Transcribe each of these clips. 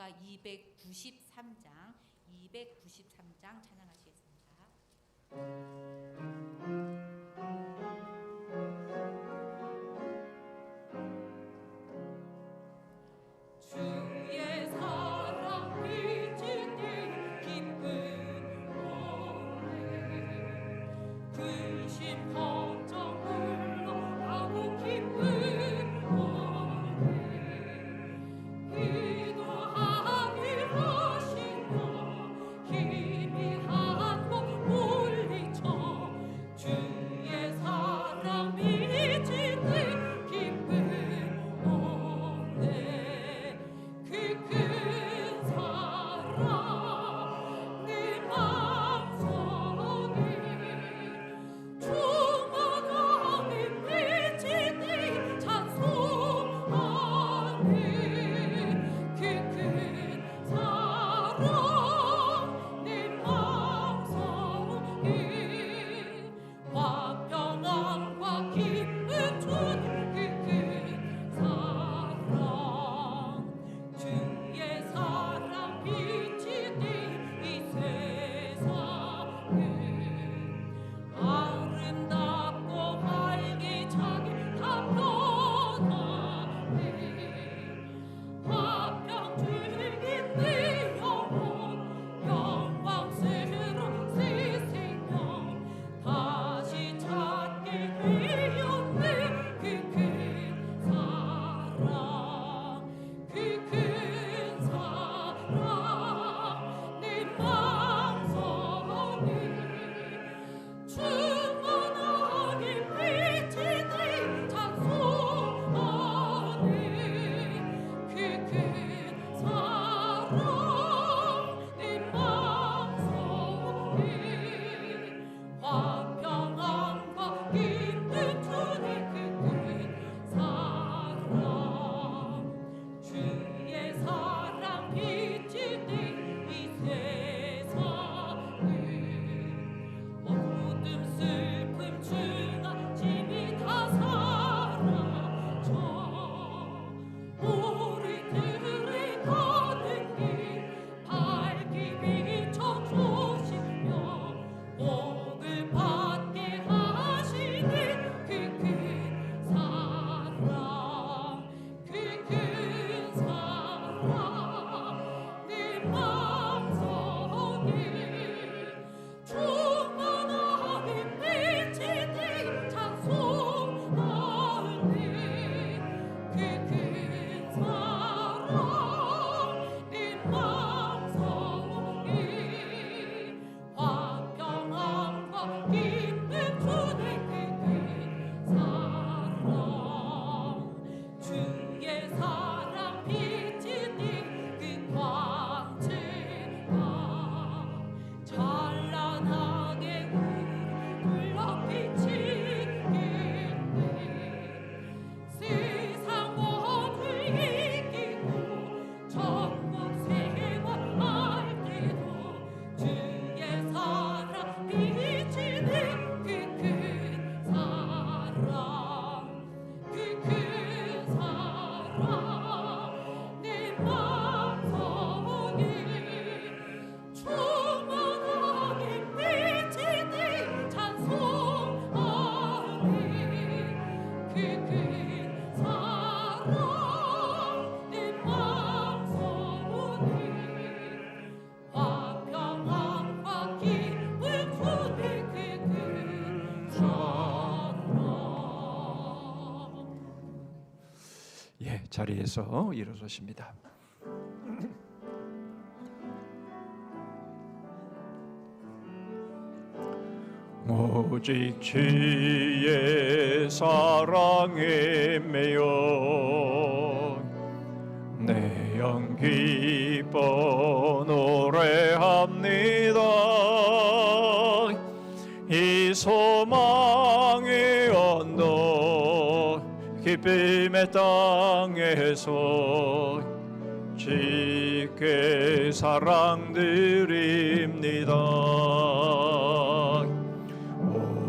찬송가 293장 찬양하시겠습니다. 주의 사랑 비치니 기쁜 오늘 근심 걱정 물러가고 기쁜 오늘 기도하기 하시며 희미한 곳 물리쳐 주의 사랑 비치니 기쁜 오늘 그 큰 사랑 내 마음속에 충만하게 비치니 찬송하네 그 큰 사랑 내 마음속에 화평함과 기쁨 주는 그 큰 사랑 주의 사랑 비치니 이 세상을 아름답고 활기차게 다 변하네 화평 주긴 내 영혼 영광스러운 새 생명 다시 찾게 되었네 그 큰 사랑 그 큰 사랑 내 마음속에 충만하게 비치니 찬송하네 그 큰 사랑 내 마음속에 화평함과 기쁨 주는 그 큰 사랑 주의 사랑 비치니 이 세상을 어둠 슬픔 중한 짐이 다 사라져 우리들의 가는 길 밝게 비춰 주시며 복을 받게 하시는 그 큰 사랑 그 큰 사랑 내 마음속에 충만하게 비치니 찬송하네 그 큰 사랑 내 마음속에 화평함과 기쁨 주는 그 큰 사랑 주의 사랑 비치니 그 광채가 찬란하게 둘러 비치겠네 세상 어둠을 이기고 천국 생활할 때도 주의 사랑 비치는 그 큰 사랑 그 큰 사랑 내 마음속에 충만하게 비치니 찬송하네 그 큰 사랑 내 마음속에 화평함과 기쁨 주는 그 큰 사랑 예, 자리에서 일어서십니다. 오직 주의 사랑에 매여 내 영 기뻐 노래합니다. 이 소망의 언덕 기쁨의 땅에서 주께 사랑드립니다.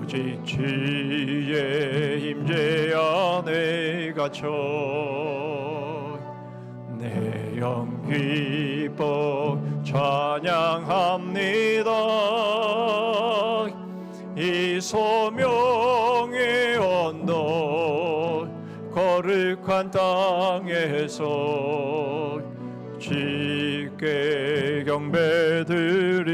오직 주의 임재 안에 갇혀 내 내 영 기뻐 찬양합니다. 이 소명의 언덕 거룩한 땅에서 주께 경배드립니다.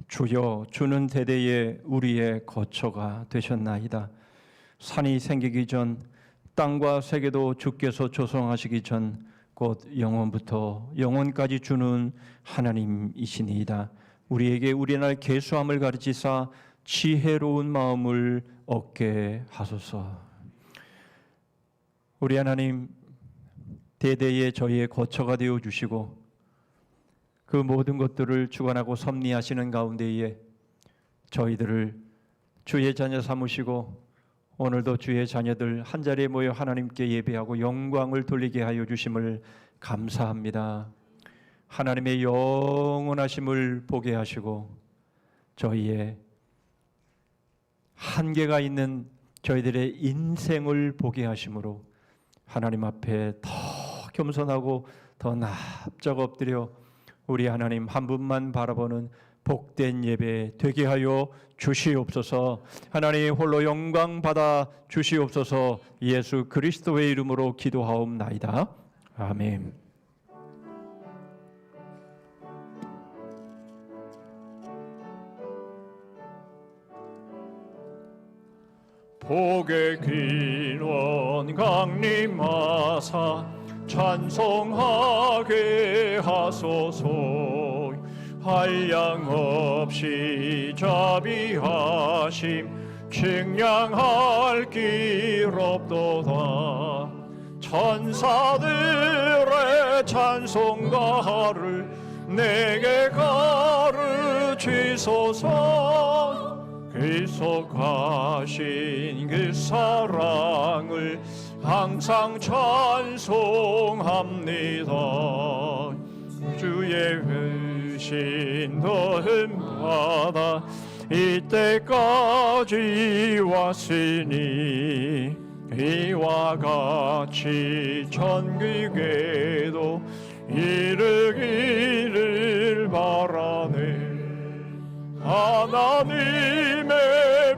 주여, 주는 대대에 우리의 거처가 되셨나이다. 산이 생기기 전, 땅과 세계도 주께서 조성하시기 전 곧 영원부터 영원까지 주는 하나님이시니이다. 우리에게 우리날 계수함을 가르치사 지혜로운 마음을 얻게 하소서. 우리 하나님, 대대에 저희의 거처가 되어 주시고 그 모든 것들을 주관하고 섭리하시는 가운데에 저희들을 주의 자녀 삼으시고 오늘도 주의 자녀들 한자리에 모여 하나님께 예배하고 영광을 돌리게 하여 주심을 감사합니다. 하나님의 영원하심을 보게 하시고 저희의 한계가 있는 저희들의 인생을 보게 하심으로 하나님 앞에 더 겸손하고 더 납작 엎드려 우리 하나님 한 분만 바라보는 복된 예배 되게 하여 주시옵소서. 하나님 홀로 영광 받아 주시옵소서. 예수 그리스도의 이름으로 기도하옵나이다. 아멘. 복의 근원 강림하사 찬송하게 하소서. 한량없이 자비하심 측량할 길 없도다. 천사들의 찬송가를 내게 가르치소서. 계속하신 그 사랑을 항상 찬송합니다. 주의 회신 더흠 받아 이때까지 왔으니 이와 같이 천국에도 이르기를 바라네. 하나님의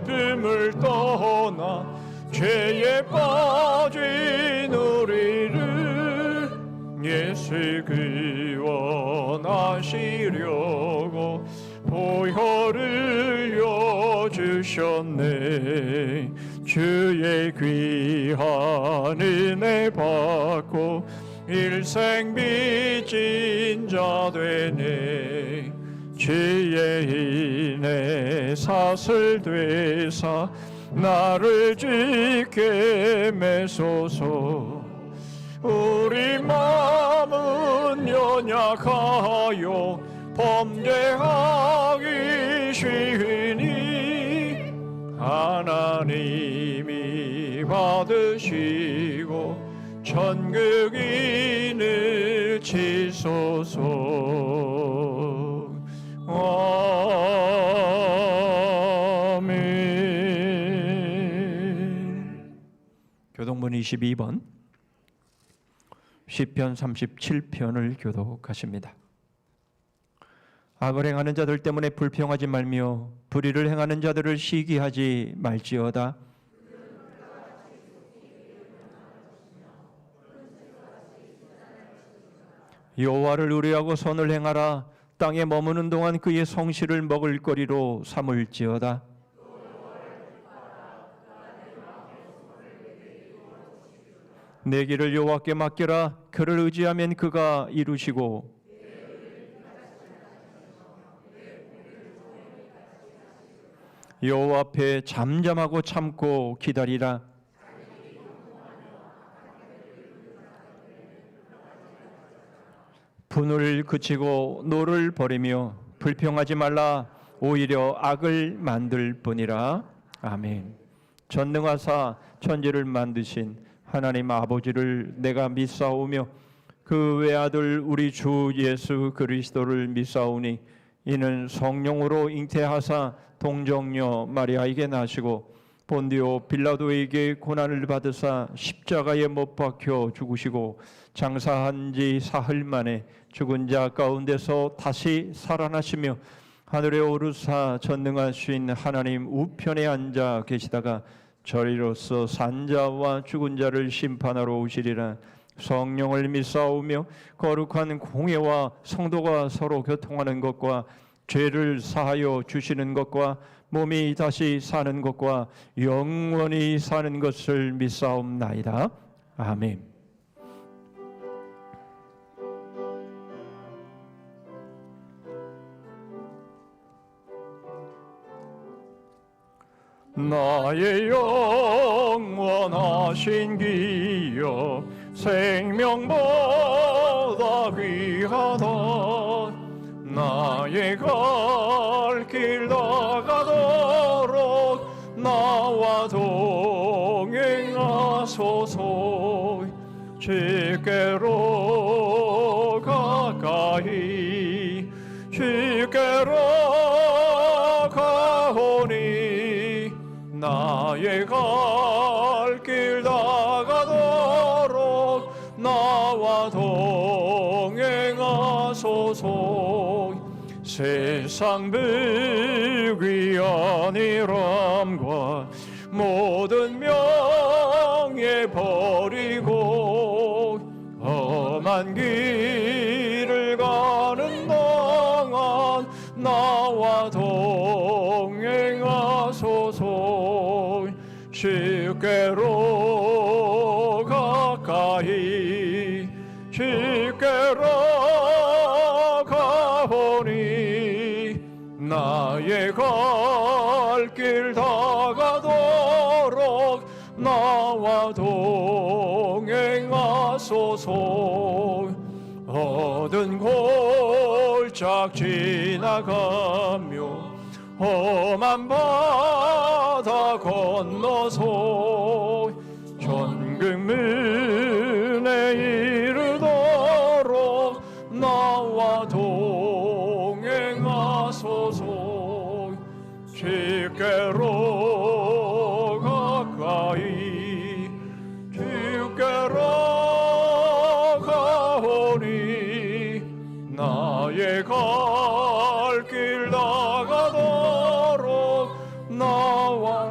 품을 떠나 죄에 빠진 우리를 예수 구원하시려고 보혈을 주셨네. 주의 귀한 은혜 받고 일생 빚진 자 되네. 주의 인에 사슬 되사 나를 지게 매소서. 우리 마음은 연약하여 범죄하기 쉬우니 하나님이 받으시고 천국인을 치소서. 아멘. 교동문 22번 시편 37편을 교독하십니다. 악을 행하는 자들 때문에 불평하지 말며 불의를 행하는 자들을 시기하지 말지어다. 여호와를 의뢰하고 선을 행하라. 땅에 머무는 동안 그의 성실을 먹을거리로 삼을지어다. 내 길을 여호와께 맡겨라. 그를 의지하면 그가 이루시고 여호와 앞에 잠잠하고 참고 기다리라. 분을 그치고 노를 버리며 불평하지 말라. 오히려 악을 만들 뿐이라. 아멘. 전능하사 천지를 만드신 하나님 아버지를 내가 믿사오며 그 외아들 우리 주 예수 그리스도를 믿사오니 이는 성령으로 잉태하사 동정녀 마리아에게 나시고 본디오 빌라도에게 고난을 받으사 십자가에 못 박혀 죽으시고 장사한 지 사흘 만에 죽은 자 가운데서 다시 살아나시며 하늘에 오르사 전능하신 하나님 우편에 앉아 계시다가 저리로서 산자와 죽은 자를 심판하러 오시리라. 성령을 믿사오며 거룩한 공회와 성도가 서로 교통하는 것과 죄를 사하여 주시는 것과 몸이 다시 사는 것과 영원히 사는 것을 믿사옵나이다. 아멘. 나의 영원하신 기여 생명보다 귀하다. 나의 갈 길 나가도록 나와 동행하소서. 주께로 가까이 주께로 가오니 나의 갈 길 나가도록 나와 동행하소서. 세상 불귀한 이람과 모든 명예 버리고 험한 길을 가는 동안 나와 동행하소서. 주께로 가까이 주께로 가오니 나의 갈 길 다가도록 나와 동행하소서. 어두운 골짝 지나가며 험한 바다 건너서 천국문에 이르도록 나와 동행하소서. 주께로 가까이 주께로 가오니 나의 갈 길 나가도록 나와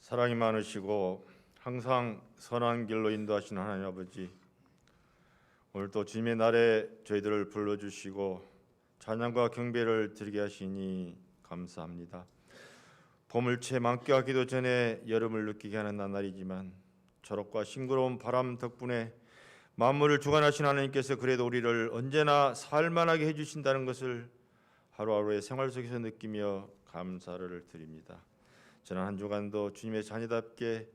사랑이 많으시고 항상 선한 길로 인도하시는 하나님 아버지, 오늘도 주님의 날에 저희들을 불러주시고 찬양과 경배를 드리게 하시니 감사합니다. 봄을 채 만끽하기도 전에 여름을 느끼게 하는 나날이지만 초록과 싱그러운 바람 덕분에 만물을 주관하신 하나님께서 그래도 우리를 언제나 살만하게 해주신다는 것을 하루하루의 생활 속에서 느끼며 감사를 드립니다. 지난 한 주간도 주님의 자녀답게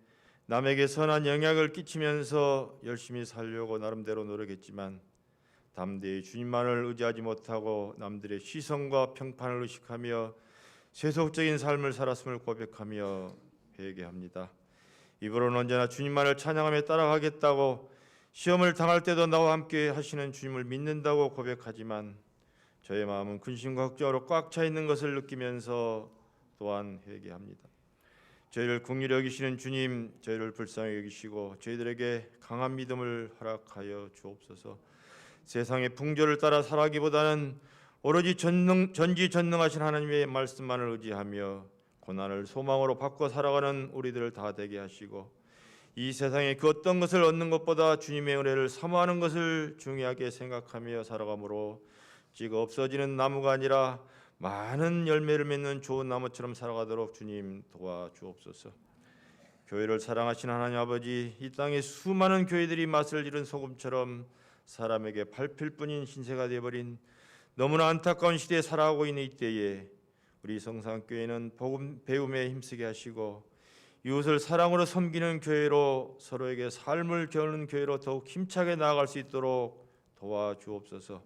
남에게 선한 영향을 끼치면서 열심히 살려고 나름대로 노력했지만 담대히 주님만을 의지하지 못하고 남들의 시선과 평판을 의식하며 세속적인 삶을 살았음을 고백하며 회개합니다. 입으로는 언제나 주님만을 찬양하며 따라가겠다고 시험을 당할 때도 나와 함께 하시는 주님을 믿는다고 고백하지만 저의 마음은 근심과 걱정으로 꽉 차 있는 것을 느끼면서 또한 회개합니다. 저희를 긍휼히 여기시는 주님, 저희를 불쌍히 여기시고 저희들에게 강한 믿음을 허락하여 주옵소서. 세상의 풍조를 따라 살아가기보다는 오로지 전지전능하신 하나님의 말씀만을 의지하며 고난을 소망으로 바꿔 살아가는 우리들을 다 되게 하시고 이 세상에 그 어떤 것을 얻는 것보다 주님의 은혜를 사모하는 것을 중요하게 생각하며 살아가므로 지가 없어지는 나무가 아니라 많은 열매를 맺는 좋은 나무처럼 살아가도록 주님 도와주옵소서. 교회를 사랑하시는 하나님 아버지, 이 땅에 수많은 교회들이 맛을 잃은 소금처럼 사람에게 밟힐 뿐인 신세가 되어버린 너무나 안타까운 시대에 살아가고 있는 이때에 우리 성산교회는 복음 배움에 힘쓰게 하시고 이웃을 사랑으로 섬기는 교회로, 서로에게 삶을 겨누는 교회로 더욱 힘차게 나아갈 수 있도록 도와주옵소서.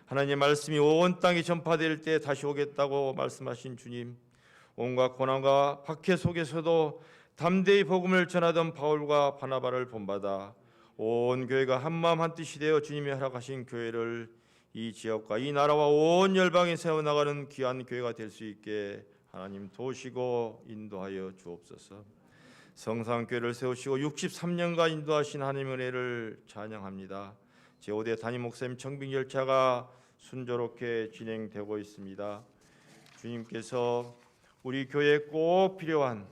하나님의 말씀이 온 땅에 전파될 때 다시 오겠다고 말씀하신 주님, 온갖 고난과 박해 속에서도 담대히 복음을 전하던 바울과 바나바를 본받아 온 교회가 한마음 한뜻이 되어 주님이 허락하신 교회를 이 지역과 이 나라와 온 열방에 세워나가는 귀한 교회가 될 수 있게 하나님 도우시고 인도하여 주옵소서. 성산교회를 세우시고 63년간 인도하신 하나님의 은혜를 찬양합니다. 제5대 담임 목사님 청빙 절차가 순조롭게 진행되고 있습니다. 주님께서 우리 교회에 꼭 필요한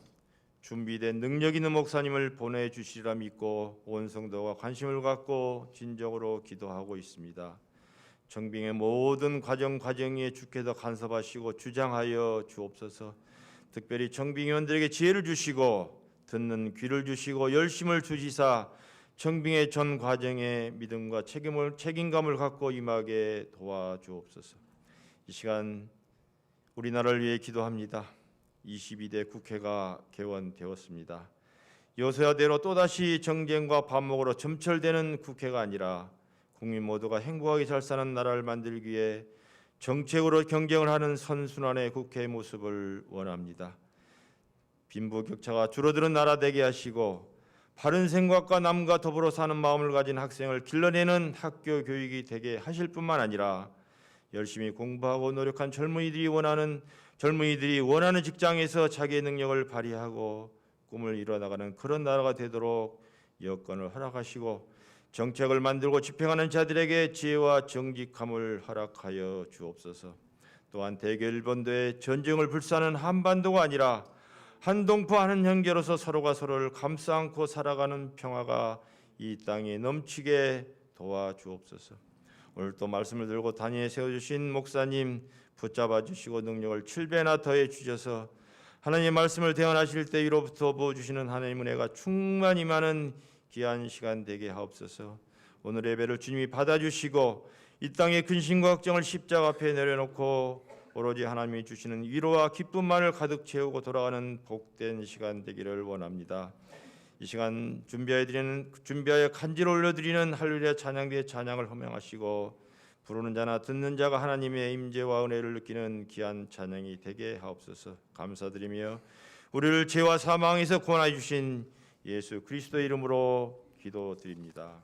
준비된 능력 있는 목사님을 보내주시리라 믿고 온 성도가 관심을 갖고 진정으로 기도하고 있습니다. 청빙의 모든 과정에 주께서 간섭하시고 주장하여 주옵소서. 특별히 청빙위원들에게 지혜를 주시고 듣는 귀를 주시고 열심을 주시사 청빙의 전 과정에 믿음과 책임감을 갖고 임하게 도와주옵소서. 이 시간 우리나라를 위해 기도합니다. 22대 국회가 개원되었습니다. 여소야대로 또다시 정쟁과 반목으로 점철되는 국회가 아니라 국민 모두가 행복하게 잘 사는 나라를 만들기 위해 정책으로 경쟁을 하는 선순환의 국회의 모습을 원합니다. 빈부격차가 줄어드는 나라 되게 하시고 바른 생각과 남과 더불어 사는 마음을 가진 학생을 길러내는 학교 교육이 되게 하실 뿐만 아니라 열심히 공부하고 노력한 젊은이들이 원하는 직장에서 자기의 능력을 발휘하고 꿈을 이뤄나가는 그런 나라가 되도록 여건을 허락하시고 정책을 만들고 집행하는 자들에게 지혜와 정직함을 허락하여 주옵소서. 또한 대개 일본도의 전쟁을 불사하는 한반도가 아니라 한동포 한 형제로서 서로가 서로를 감싸 안고 살아가는 평화가 이 땅에 넘치게 도와주옵소서. 오늘 또 말씀을 들고 단위에 세워주신 목사님 붙잡아 주시고 능력을 7배나 더해 주셔서 하나님의 말씀을 대언하실 때 위로부터 부어주시는 하나님의 은혜가 충만히 많은 귀한 시간 되게 하옵소서. 오늘 예배를 주님이 받아주시고 이 땅의 근심과 걱정을 십자가 앞에 내려놓고 오로지 하나님이 주시는 위로와 기쁨만을 가득 채우고 돌아가는 복된 시간 되기를 원합니다. 이 시간 준비하여 간지를 올려드리는 할렐루야 찬양대의 찬양을 호명하시고 부르는 자나 듣는 자가 하나님의 임재와 은혜를 느끼는 귀한 찬양이 되게 하옵소서. 감사드리며 우리를 죄와 사망에서 구원하여 주신 예수 그리스도의 이름으로 기도드립니다.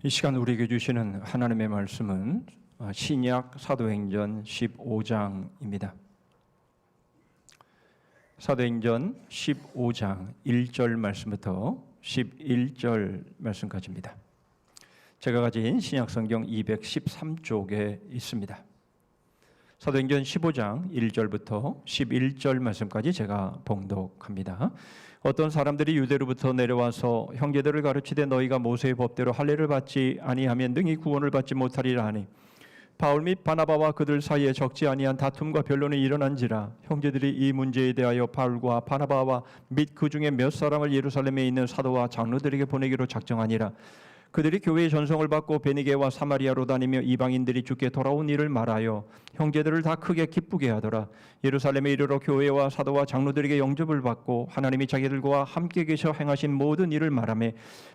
이 시간 우리에게 주시는 하나님의 말씀은 신약 사도행전 15장입니다. 사도행전 15장 1절 말씀부터 11절 말씀까지입니다. 제가 가진 신약 성경 213쪽에 있습니다. 사도행전 15장 1절부터 11절 말씀까지 제가 봉독합니다. 어떤 사람들이 유대로부터 내려와서 형제들을 가르치되 너희가 모세의 법대로 할례를 받지 아니하면 능히 구원을 받지 못하리라 하니 바울 및 바나바와 그들 사이에 적지 아니한 다툼과 변론이 일어난지라 형제들이 이 문제에 대하여 바울과 바나바와 및 그 중에 몇 사람을 예루살렘에 있는 사도와 장로들에게 보내기로 작정하니라. 그들이 교회의 전송을 받고 베니게와 사마리아로 다니며 이방인들이 주께 돌아온 일을 말하여 형제들을 다 크게 기쁘게 하더라. 예루살렘에 이르러 교회와 사도와 장로들에게 영접을 받고 하나님이 자기들과 함께 계셔 행하신 모든 일을 말하며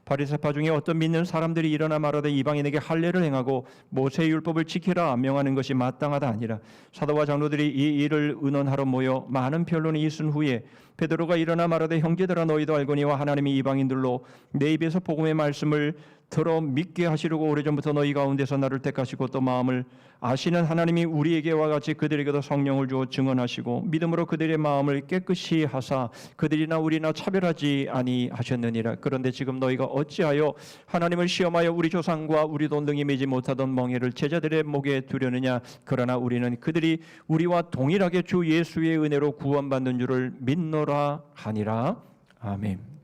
바리새파 중에 어떤 믿는 사람들이 일어나 말하되 이방인에게 할례를 행하고 모세의 율법을 지키라 명하는 것이 마땅하다 아니라. 사도와 장로들이 이 일을 의논하러 모여 많은 변론이 있은 후에 베드로가 일어나 말하되 형제들아 너희도 알거니와 하나님이 이방인들로 내 입에서 복음의 말씀을 들어 믿게 하시려고 오래전부터 너희 가운데서 나를 택하시고 또 마음을 아시는 하나님이 우리에게와 같이 그들에게도 성령을 주어 증언하시고 믿음으로 그들의 마음을 깨끗이 하사 그들이나 우리나 차별하지 아니하셨느니라. 그런데 지금 너희가 어찌하여 하나님을 시험하여 우리 조상과 우리도 능히 매지 못하던 멍에를 제자들의 목에 두려느냐. 그러나 우리는 그들이 우리와 동일하게 주 예수의 은혜로 구원받는 줄을 믿노라 하니라. 아멘.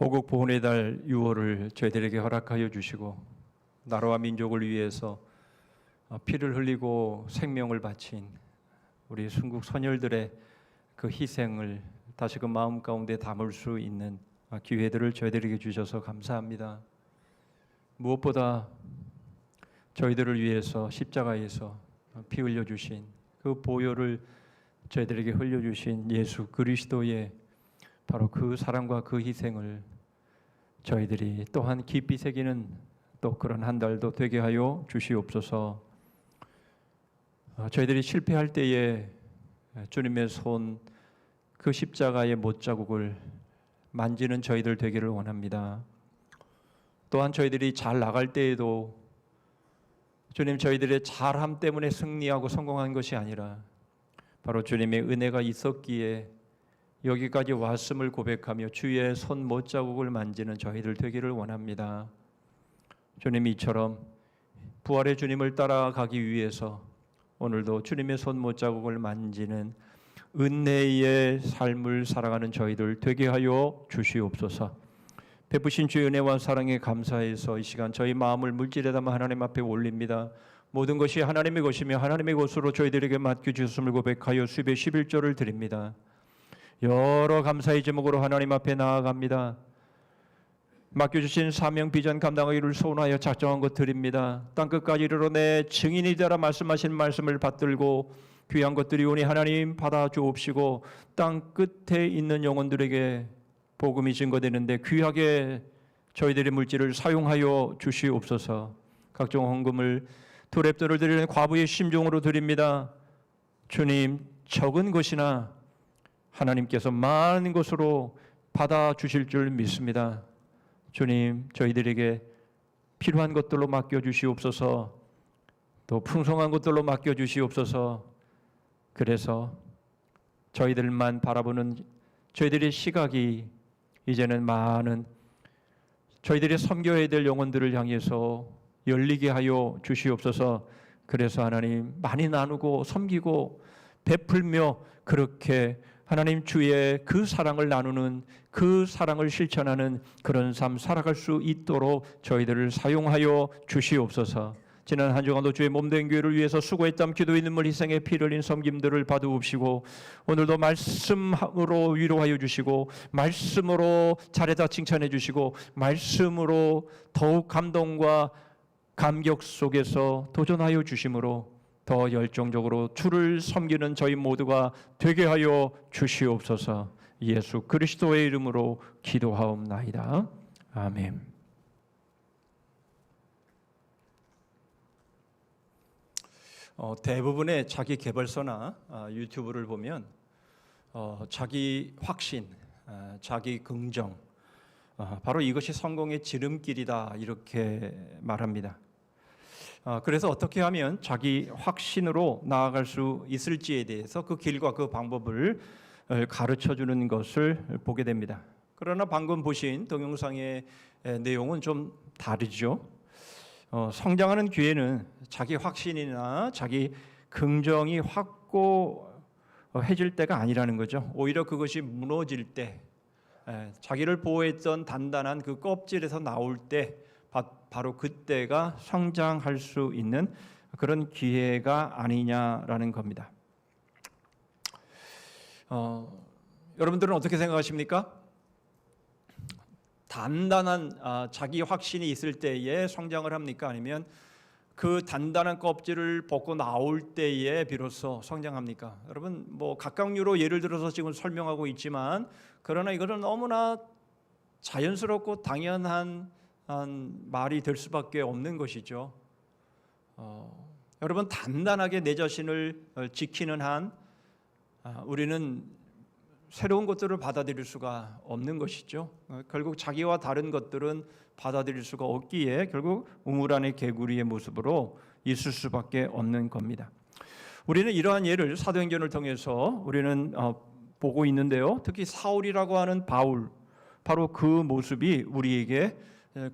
호국 보훈의 달 6월을 저희들에게 허락하여 주시고 나라와 민족을 위해서 피를 흘리고 생명을 바친 우리 순국 선열들의 그 희생을 다시금 마음 가운데 담을 수 있는 기회들을 저희들에게 주셔서 감사합니다. 무엇보다 저희들을 위해서 십자가에서 피 흘려주신 그 보혈을 저희들에게 흘려주신 예수 그리스도의 바로 그 사랑과 그 희생을 저희들이 또한 깊이 새기는 또 그런 한 달도 되게 하여 주시옵소서. 저희들이 실패할 때에 주님의 손 그 십자가의 못자국을 만지는 저희들 되기를 원합니다. 또한 저희들이 잘 나갈 때에도 주님 저희들의 잘함 때문에 승리하고 성공한 것이 아니라 바로 주님의 은혜가 있었기에 여기까지 왔음을 고백하며 주의 손 못자국을 만지는 저희들 되기를 원합니다. 주님 이처럼 부활의 주님을 따라가기 위해서 오늘도 주님의 손 못자국을 만지는 은혜의 삶을 살아가는 저희들 되게 하여 주시옵소서. 베푸신 주의 은혜와 사랑에 감사해서 이 시간 저희 마음을 물질에 담아 하나님 앞에 올립니다. 모든 것이 하나님의 것이며 하나님의 것으로 저희들에게 맡겨주셨음을 고백하여 수배 11조를 드립니다. 여러 감사의 제목으로 하나님 앞에 나아갑니다. 맡겨주신 사명 비전 감당하기를 소원하여 작정한 것 드립니다. 땅끝까지 이르러 내 증인이 되라 말씀하신 말씀을 받들고 귀한 것들이 오니 하나님 받아 주옵시고 땅 끝에 있는 영혼들에게 복음이 증거되는데 귀하게 저희들의 물질을 사용하여 주시옵소서. 각종 헌금을 두랩돈을 드리는 과부의 심종으로 드립니다. 주님 적은 것이나 하나님께서 많은 것으로 받아 주실 줄 믿습니다. 주님 저희들에게 필요한 것들로 맡겨 주시옵소서. 또 풍성한 것들로 맡겨 주시옵소서. 그래서 저희들만 바라보는 저희들의 시각이 이제는 많은 저희들이 섬겨야 될 영혼들을 향해서 열리게 하여 주시옵소서. 그래서 하나님 많이 나누고 섬기고 베풀며 그렇게 하나님 주의 그 사랑을 나누는 그 사랑을 실천하는 그런 삶 살아갈 수 있도록 저희들을 사용하여 주시옵소서. 지난 한 주간도 주의 몸된 교회를 위해서 수고했던 기도의 눈물 희생의 피 흘린 섬김들을 받으옵시고 오늘도 말씀으로 위로하여 주시고 말씀으로 잘했다 칭찬해 주시고 말씀으로 더욱 감동과 감격 속에서 도전하여 주심으로 더 열정적으로 주를 섬기는 저희 모두가 되게 하여 주시옵소서. 예수 그리스도의 이름으로 기도하옵나이다. 아멘. 대부분의 자기 개발서나 유튜브를 보면 자기 확신, 자기 긍정, 바로 이것이 성공의 지름길이다 이렇게 말합니다. 그래서 어떻게 하면 자기 확신으로 나아갈 수 있을지에 대해서 그 길과 그 방법을 가르쳐 주는 것을 보게 됩니다. 그러나 방금 보신 동영상의 내용은 좀 다르죠. 성장하는 기회는 자기 확신이나 자기 긍정이 확고해질 때가 아니라는 거죠. 오히려 그것이 무너질 때, 자기를 보호했던 단단한 그 껍질에서 나올 때 바로 그때가 성장할 수 있는 그런 기회가 아니냐라는 겁니다. 여러분들은 어떻게 생각하십니까? 단단한 자기 확신이 있을 때에 성장을 합니까? 아니면 그 단단한 껍질을 벗고 나올 때에 비로소 성장합니까? 여러분 뭐 각각류로 예를 들어서 지금 설명하고 있지만 그러나 이거는 너무나 자연스럽고 당연한 말이 될 수밖에 없는 것이죠. 여러분 단단하게 내 자신을 지키는 한 우리는 새로운 것들을 받아들일 수가 없는 것이죠. 결국 자기와 다른 것들은 받아들일 수가 없기에 결국 우물 안의 개구리의 모습으로 있을 수밖에 없는 겁니다. 우리는 이러한 예를 사도행전을 통해서 우리는 보고 있는데요. 특히 사울이라고 하는 바울, 바로 그 모습이 우리에게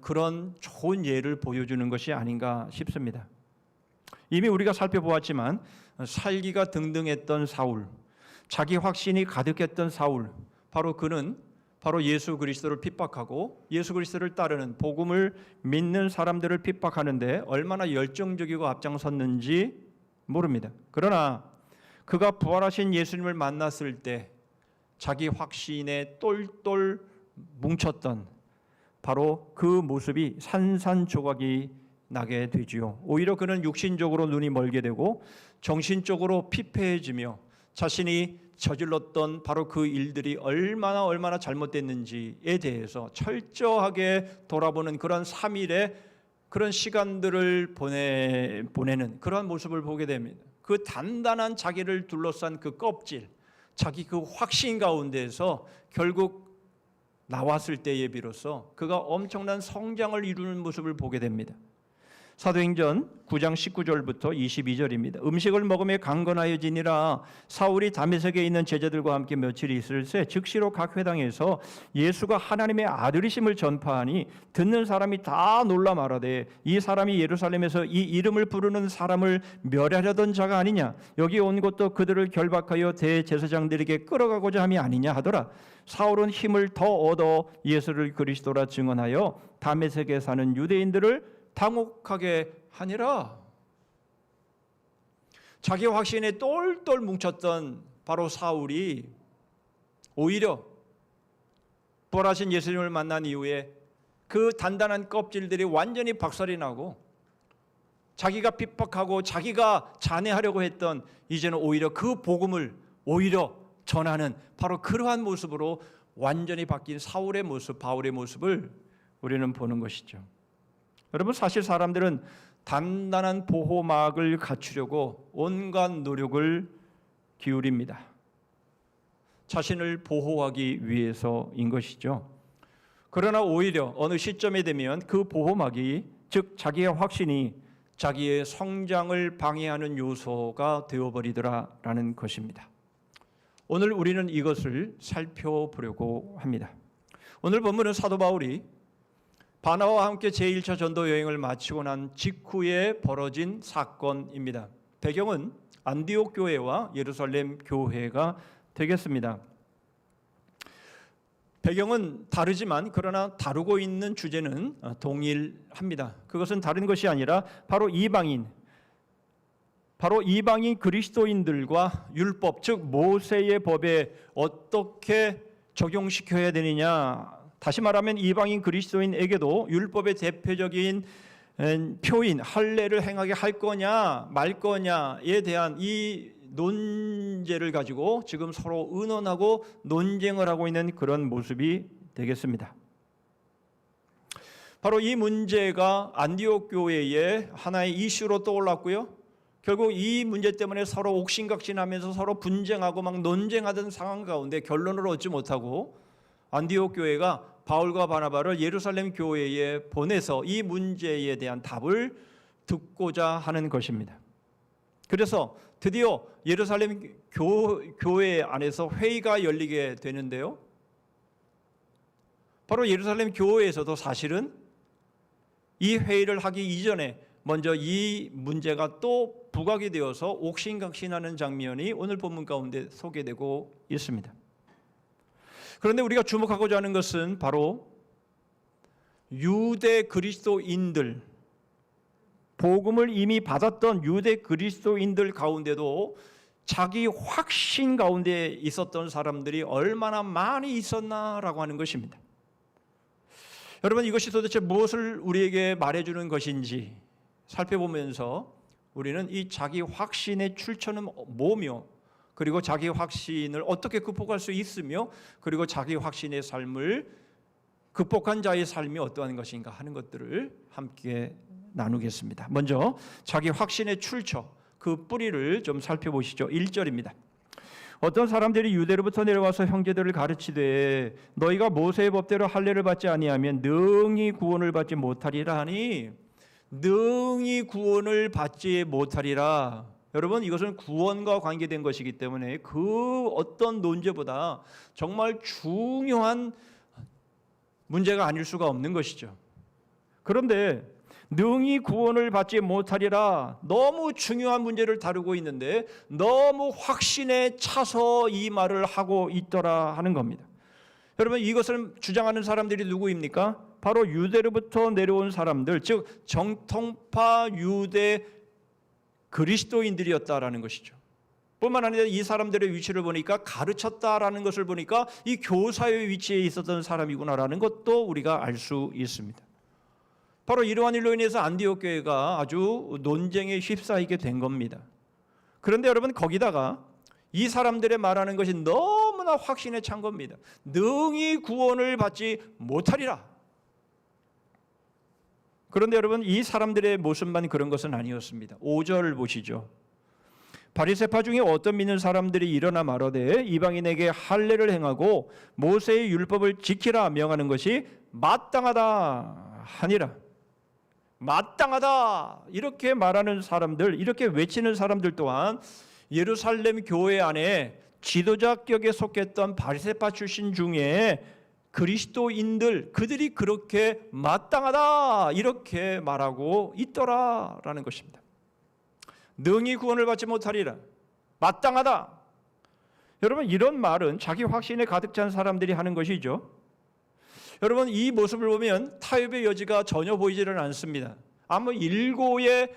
그런 좋은 예를 보여주는 것이 아닌가 싶습니다. 이미 우리가 살펴보았지만 살기가 등등했던 사울, 자기 확신이 가득했던 사울, 바로 그는 바로 예수 그리스도를 핍박하고 예수 그리스도를 따르는 복음을 믿는 사람들을 핍박하는데 얼마나 열정적이고 앞장섰는지 모릅니다. 그러나 그가 부활하신 예수님을 만났을 때 자기 확신에 똘똘 뭉쳤던 바로 그 모습이 산산조각이 나게 되지요. 오히려 그는 육신적으로 눈이 멀게 되고 정신적으로 피폐해지며 자신이 저질렀던 바로 그 일들이 얼마나 잘못됐는지에 대해서 철저하게 돌아보는 그런 3일의 그런 시간들을 보내는 그런 모습을 보게 됩니다. 그 단단한 자기를 둘러싼 그 껍질, 자기 그 확신 가운데에서 결국 나왔을 때에 비로소 그가 엄청난 성장을 이루는 모습을 보게 됩니다. 사도행전 9장 19절부터 22절입니다. 음식을 먹으며 강건하여지니라. 사울이 다메섹에 있는 제자들과 함께 며칠 있을새 즉시로 각 회당에서 예수가 하나님의 아들이심을 전파하니 듣는 사람이 다 놀라 말하되 이 사람이 예루살렘에서 이 이름을 부르는 사람을 멸하려던 자가 아니냐, 여기 온 것도 그들을 결박하여 대제사장들에게 끌어가고자 함이 아니냐 하더라. 사울은 힘을 더 얻어 예수를 그리스도라 증언하여 다메섹에 사는 유대인들을 당혹하게 하니라. 자기 확신에 똘똘 뭉쳤던 바로 사울이 오히려 부활하신 예수님을 만난 이후에 그 단단한 껍질들이 완전히 박살이 나고 자기가 핍박하고 자기가 잔해하려고 했던 이제는 오히려 그 복음을 오히려 전하는 바로 그러한 모습으로 완전히 바뀐 사울의 모습, 바울의 모습을 우리는 보는 것이죠. 여러분, 사실 사람들은 단단한 보호막을 갖추려고 온갖 노력을 기울입니다. 자신을 보호하기 위해서인 것이죠. 그러나 오히려 어느 시점에 되면 그 보호막이, 즉 자기의 확신이 자기의 성장을 방해하는 요소가 되어버리더라라는 것입니다. 오늘 우리는 이것을 살펴보려고 합니다. 오늘 본문은 사도 바울이 바나바와 함께 제1차 전도 여행을 마치고 난 직후에 벌어진 사건입니다. 배경은 안디옥 교회와 예루살렘 교회가 되겠습니다. 배경은 다르지만 그러나 다루고 있는 주제는 동일합니다. 그것은 다른 것이 아니라 바로 이방인 그리스도인들과 율법, 즉 모세의 법에 어떻게 적용시켜야 되느냐, 다시 말하면 이방인 그리스도인에게도 율법의 대표적인 표인 할례를 행하게 할 거냐 말 거냐에 대한 이 논제를 가지고 지금 서로 의논하고 논쟁을 하고 있는 그런 모습이 되겠습니다. 바로 이 문제가 안디옥 교회의 하나의 이슈로 떠올랐고요. 결국 이 문제 때문에 서로 옥신각신하면서 서로 분쟁하고 막 논쟁하던 상황 가운데 결론을 얻지 못하고 안디옥 교회가 바울과 바나바를 예루살렘 교회에 보내서 이 문제에 대한 답을 듣고자 하는 것입니다. 그래서 드디어 예루살렘 교회 안에서 회의가 열리게 되는데요. 바로 예루살렘 교회에서도 사실은 이 회의를 하기 이전에 먼저 이 문제가 또 부각이 되어서 옥신각신하는 장면이 오늘 본문 가운데 소개되고 있습니다. 그런데 우리가 주목하고자 하는 것은 바로 유대 그리스도인들, 복음을 이미 받았던 유대 그리스도인들 가운데도 자기 확신 가운데 있었던 사람들이 얼마나 많이 있었나라고 하는 것입니다. 여러분, 이것이 도대체 무엇을 우리에게 말해주는 것인지 살펴보면서 우리는 이 자기 확신의 출처는 뭐며, 그리고 자기 확신을 어떻게 극복할 수 있으며, 그리고 자기 확신의 삶을 극복한 자의 삶이 어떠한 것인가 하는 것들을 함께 나누겠습니다. 먼저 자기 확신의 출처, 그 뿌리를 좀 살펴보시죠. 1절입니다. 어떤 사람들이 유대로부터 내려와서 형제들을 가르치되 너희가 모세의 법대로 할례를 받지 아니하면 능히 구원을 받지 못하리라 하니, 능히 구원을 받지 못하리라. 여러분, 이것은 구원과 관계된 것이기 때문에 그 어떤 논제보다 정말 중요한 문제가 아닐 수가 없는 것이죠. 그런데 능히 구원을 받지 못하리라, 너무 중요한 문제를 다루고 있는데 너무 확신에 차서 이 말을 하고 있더라 하는 겁니다. 여러분 이것을 주장하는 사람들이 누구입니까? 바로 유대로부터 내려온 사람들, 즉 정통파 유대 그리스도인들이었다라는 것이죠. 뿐만 아니라 이 사람들의 위치를 보니까 가르쳤다라는 것을 보니까 이 교사의 위치에 있었던 사람이구나라는 것도 우리가 알 수 있습니다. 바로 이러한 일로 인해서 안디옥 교회가 아주 논쟁에 휩싸이게 된 겁니다. 그런데 여러분 거기다가 이 사람들의 말하는 것이 너무나 확신에 찬 겁니다. 능히 구원을 받지 못하리라. 그런데 여러분 이 사람들의 모습만 그런 것은 아니었습니다. 5절 보시죠. 바리새파 중에 어떤 믿는 사람들이 일어나 말하되 이방인에게 할례를 행하고 모세의 율법을 지키라 명하는 것이 마땅하다 하니라. 마땅하다 이렇게 말하는 사람들, 이렇게 외치는 사람들 또한 예루살렘 교회 안에 지도자격에 속했던 바리새파 출신 중에 그리스도인들, 그들이 그렇게 마땅하다 이렇게 말하고 있더라라는 것입니다. 능히 구원을 받지 못하리라. 마땅하다. 여러분 이런 말은 자기 확신에 가득 찬 사람들이 하는 것이죠. 여러분 이 모습을 보면 타협의 여지가 전혀 보이지는 않습니다. 아무 일고에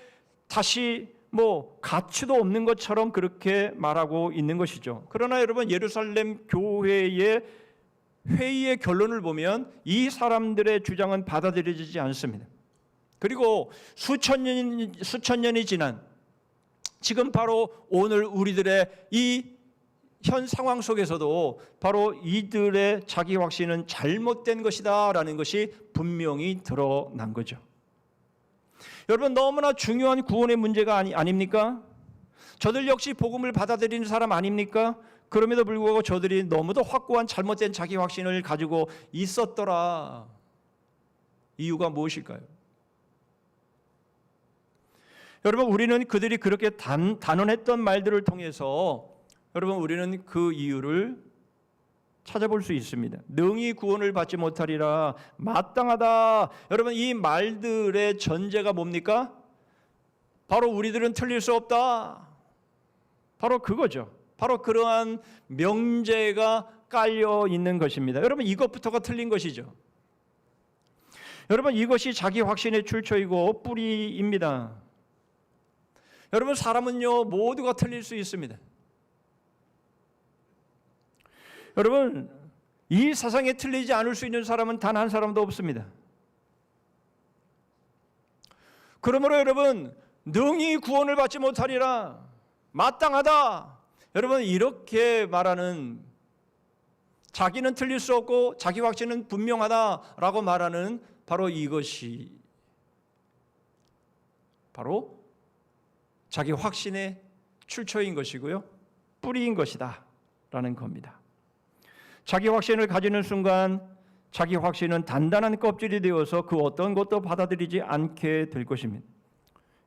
다시 가치도 없는 것처럼 그렇게 말하고 있는 것이죠. 그러나 여러분 예루살렘 교회의 회의의 결론을 보면 이 사람들의 주장은 받아들여지지 않습니다. 그리고 수천 년이 지난 지금 바로 오늘 우리들의 이 현 상황 속에서도 바로 이들의 자기 확신은 잘못된 것이다라는 것이 분명히 드러난 거죠. 여러분 너무나 중요한 구원의 문제가 아닙니까? 저들 역시 복음을 받아들이는 사람 아닙니까? 그럼에도 불구하고 저들이 너무도 확고한 잘못된 자기 확신을 가지고 있었더라. 이유가 무엇일까요? 여러분 우리는 그들이 그렇게 단언했던 말들을 통해서 여러분 우리는 그 이유를 찾아볼 수 있습니다. 능히 구원을 받지 못하리라. 마땅하다. 여러분 이 말들의 전제가 뭡니까? 바로 우리들은 틀릴 수 없다. 바로 그거죠. 바로 그러한 명제가 깔려 있는 것입니다. 여러분 이것부터가 틀린 것이죠. 여러분 이것이 자기 확신의 출처이고 뿌리입니다. 여러분 사람은요 모두가 틀릴 수 있습니다. 여러분 이 세상에 틀리지 않을 수 있는 사람은 단 한 사람도 없습니다. 그러므로 여러분 능히 구원을 받지 못하리라. 마땅하다. 여러분 이렇게 말하는 자기는 틀릴 수 없고 자기 확신은 분명하다라고 말하는 바로 이것이 바로 자기 확신의 출처인 것이고요. 뿌리인 것이다 라는 겁니다. 자기 확신을 가지는 순간 자기 확신은 단단한 껍질이 되어서 그 어떤 것도 받아들이지 않게 될 것입니다.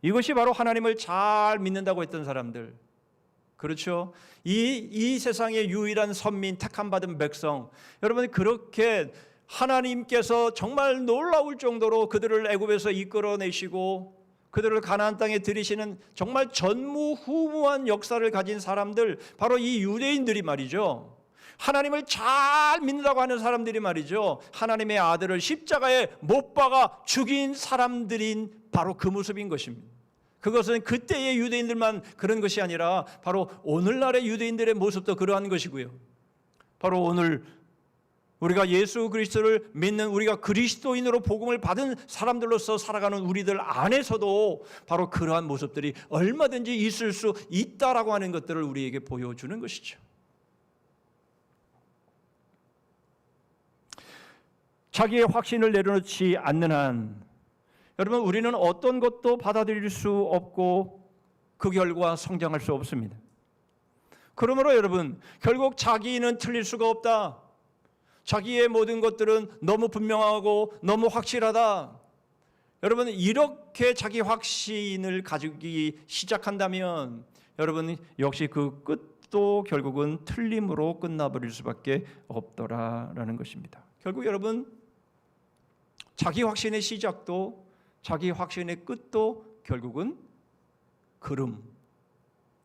이것이 바로 하나님을 잘 믿는다고 했던 사람들, 그렇죠? 이 세상의 유일한 선민, 택함 받은 백성, 여러분 그렇게 하나님께서 정말 놀라울 정도로 그들을 애굽에서 이끌어내시고 그들을 가나안 땅에 들이시는 정말 전무후무한 역사를 가진 사람들, 바로 이 유대인들이 말이죠. 하나님을 잘 믿는다고 하는 사람들이 말이죠. 하나님의 아들을 십자가에 못 박아 죽인 사람들인 바로 그 모습인 것입니다. 그것은 그때의 유대인들만 그런 것이 아니라 바로 오늘날의 유대인들의 모습도 그러한 것이고요. 바로 오늘 우리가 예수 그리스도를 믿는, 우리가 그리스도인으로 복음을 받은 사람들로서 살아가는 우리들 안에서도 바로 그러한 모습들이 얼마든지 있을 수 있다라고 하는 것들을 우리에게 보여주는 것이죠. 자기의 확신을 내려놓지 않는 한 여러분 우리는 어떤 것도 받아들일 수 없고 그 결과 성장할 수 없습니다. 그러므로 여러분 결국 자기는 틀릴 수가 없다. 자기의 모든 것들은 너무 분명하고 너무 확실하다. 여러분 이렇게 자기 확신을 가지기 시작한다면 여러분 역시 그 끝도 결국은 틀림으로 끝나버릴 수밖에 없더라라는 것입니다. 결국 여러분 자기 확신의 시작도 자기 확신의 끝도 결국은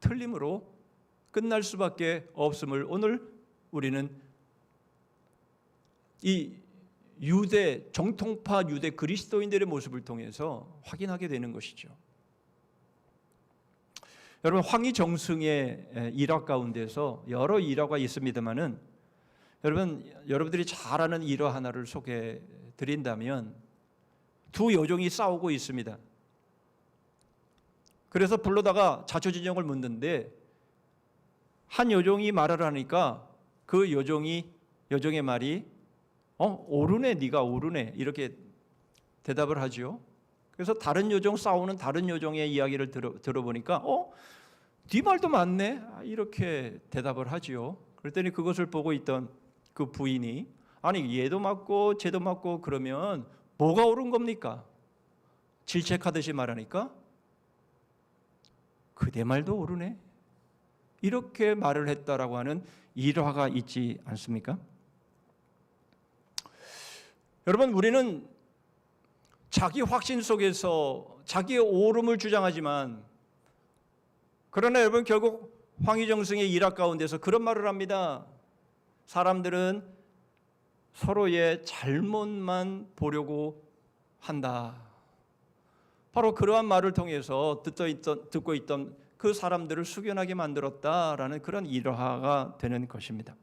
틀림으로 끝날 수밖에 없음을 오늘 우리는 이 유대 정통파 유대 그리스도인들의 모습을 통해서 확인하게 되는 것이죠. 여러분, 황희정승의 일화 가운데서 여러 일화가 있습니다만은 여러분들이 잘 아는 일화 하나를 소개해 드린다면, 두 여종이 싸우고 있습니다. 그래서 불러다가 자초지종을 묻는데 한 여종이 말을 하니까 그 여종의 말이 옳으네, 네가 옳으네, 이렇게 대답을 하죠. 그래서 다른 여종, 싸우는 다른 여종의 이야기를 들어보니까 네 말도 맞네, 이렇게 대답을 하지요. 그랬더니 그것을 보고 있던 그 부인이, 아니 얘도 맞고 쟤도 맞고 그러면 뭐가 옳은 겁니까? 질책하듯이 말하니까 그대 말도 옳으네, 이렇게 말을 했다라고 하는 일화가 있지 않습니까? 여러분, 우리는 자기 확신 속에서 자기의 옳음을 주장하지만, 그러나 여러분, 결국 황희정승의 일화 가운데서 그런 말을 합니다. 사람들은 서로의 잘못만 보려고 한다. 바로 그러한 말을 통해서 듣고 있던 그 사람들을 숙연하게 만들었다라는 그런 일화가 되는 것입니다.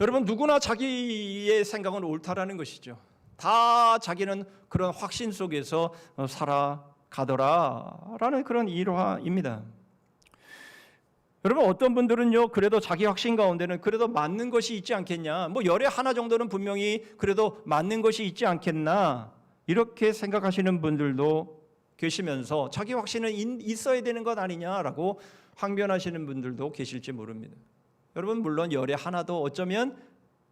여러분, 누구나 자기의 생각은 옳다라는 것이죠. 다 자기는 그런 확신 속에서 살아가더라라는 그런 일화입니다. 여러분, 어떤 분들은요, 그래도 자기 확신 가운데는 그래도 맞는 것이 있지 않겠냐, 뭐 열에 하나 정도는 분명히 그래도 맞는 것이 있지 않겠나, 이렇게 생각하시는 분들도 계시면서 자기 확신은 있어야 되는 것 아니냐라고 항변하시는 분들도 계실지 모릅니다. 여러분, 물론 열에 하나도 어쩌면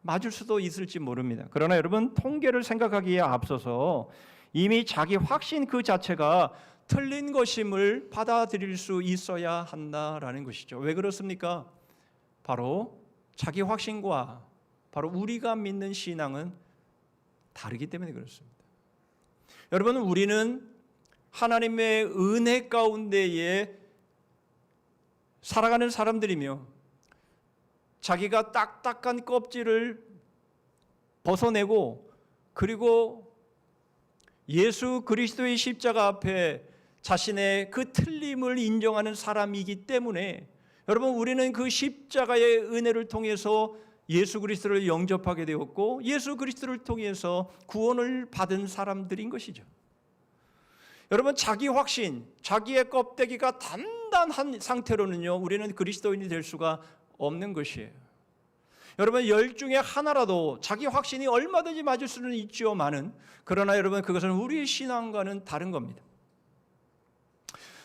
맞을 수도 있을지 모릅니다. 그러나 여러분, 통계를 생각하기에 앞서서 이미 자기 확신 그 자체가 틀린 것임을 받아들일 수 있어야 한다라는 것이죠. 왜 그렇습니까? 바로 자기 확신과 바로 우리가 믿는 신앙은 다르기 때문에 그렇습니다. 여러분, 우리는 하나님의 은혜 가운데에 살아가는 사람들이며, 자기가 딱딱한 껍질을 벗어내고 그리고 예수 그리스도의 십자가 앞에 자신의 그 틀림을 인정하는 사람이기 때문에, 여러분, 우리는 그 십자가의 은혜를 통해서 예수 그리스도를 영접하게 되었고 예수 그리스도를 통해서 구원을 받은 사람들인 것이죠. 여러분, 자기 확신, 자기의 껍데기가 단단한 상태로는요, 우리는 그리스도인이 될 수가 없는 것이에요. 여러분, 열 중에 하나라도 자기 확신이 얼마든지 맞을 수는 있지만은, 그러나 여러분, 그것은 우리의 신앙과는 다른 겁니다.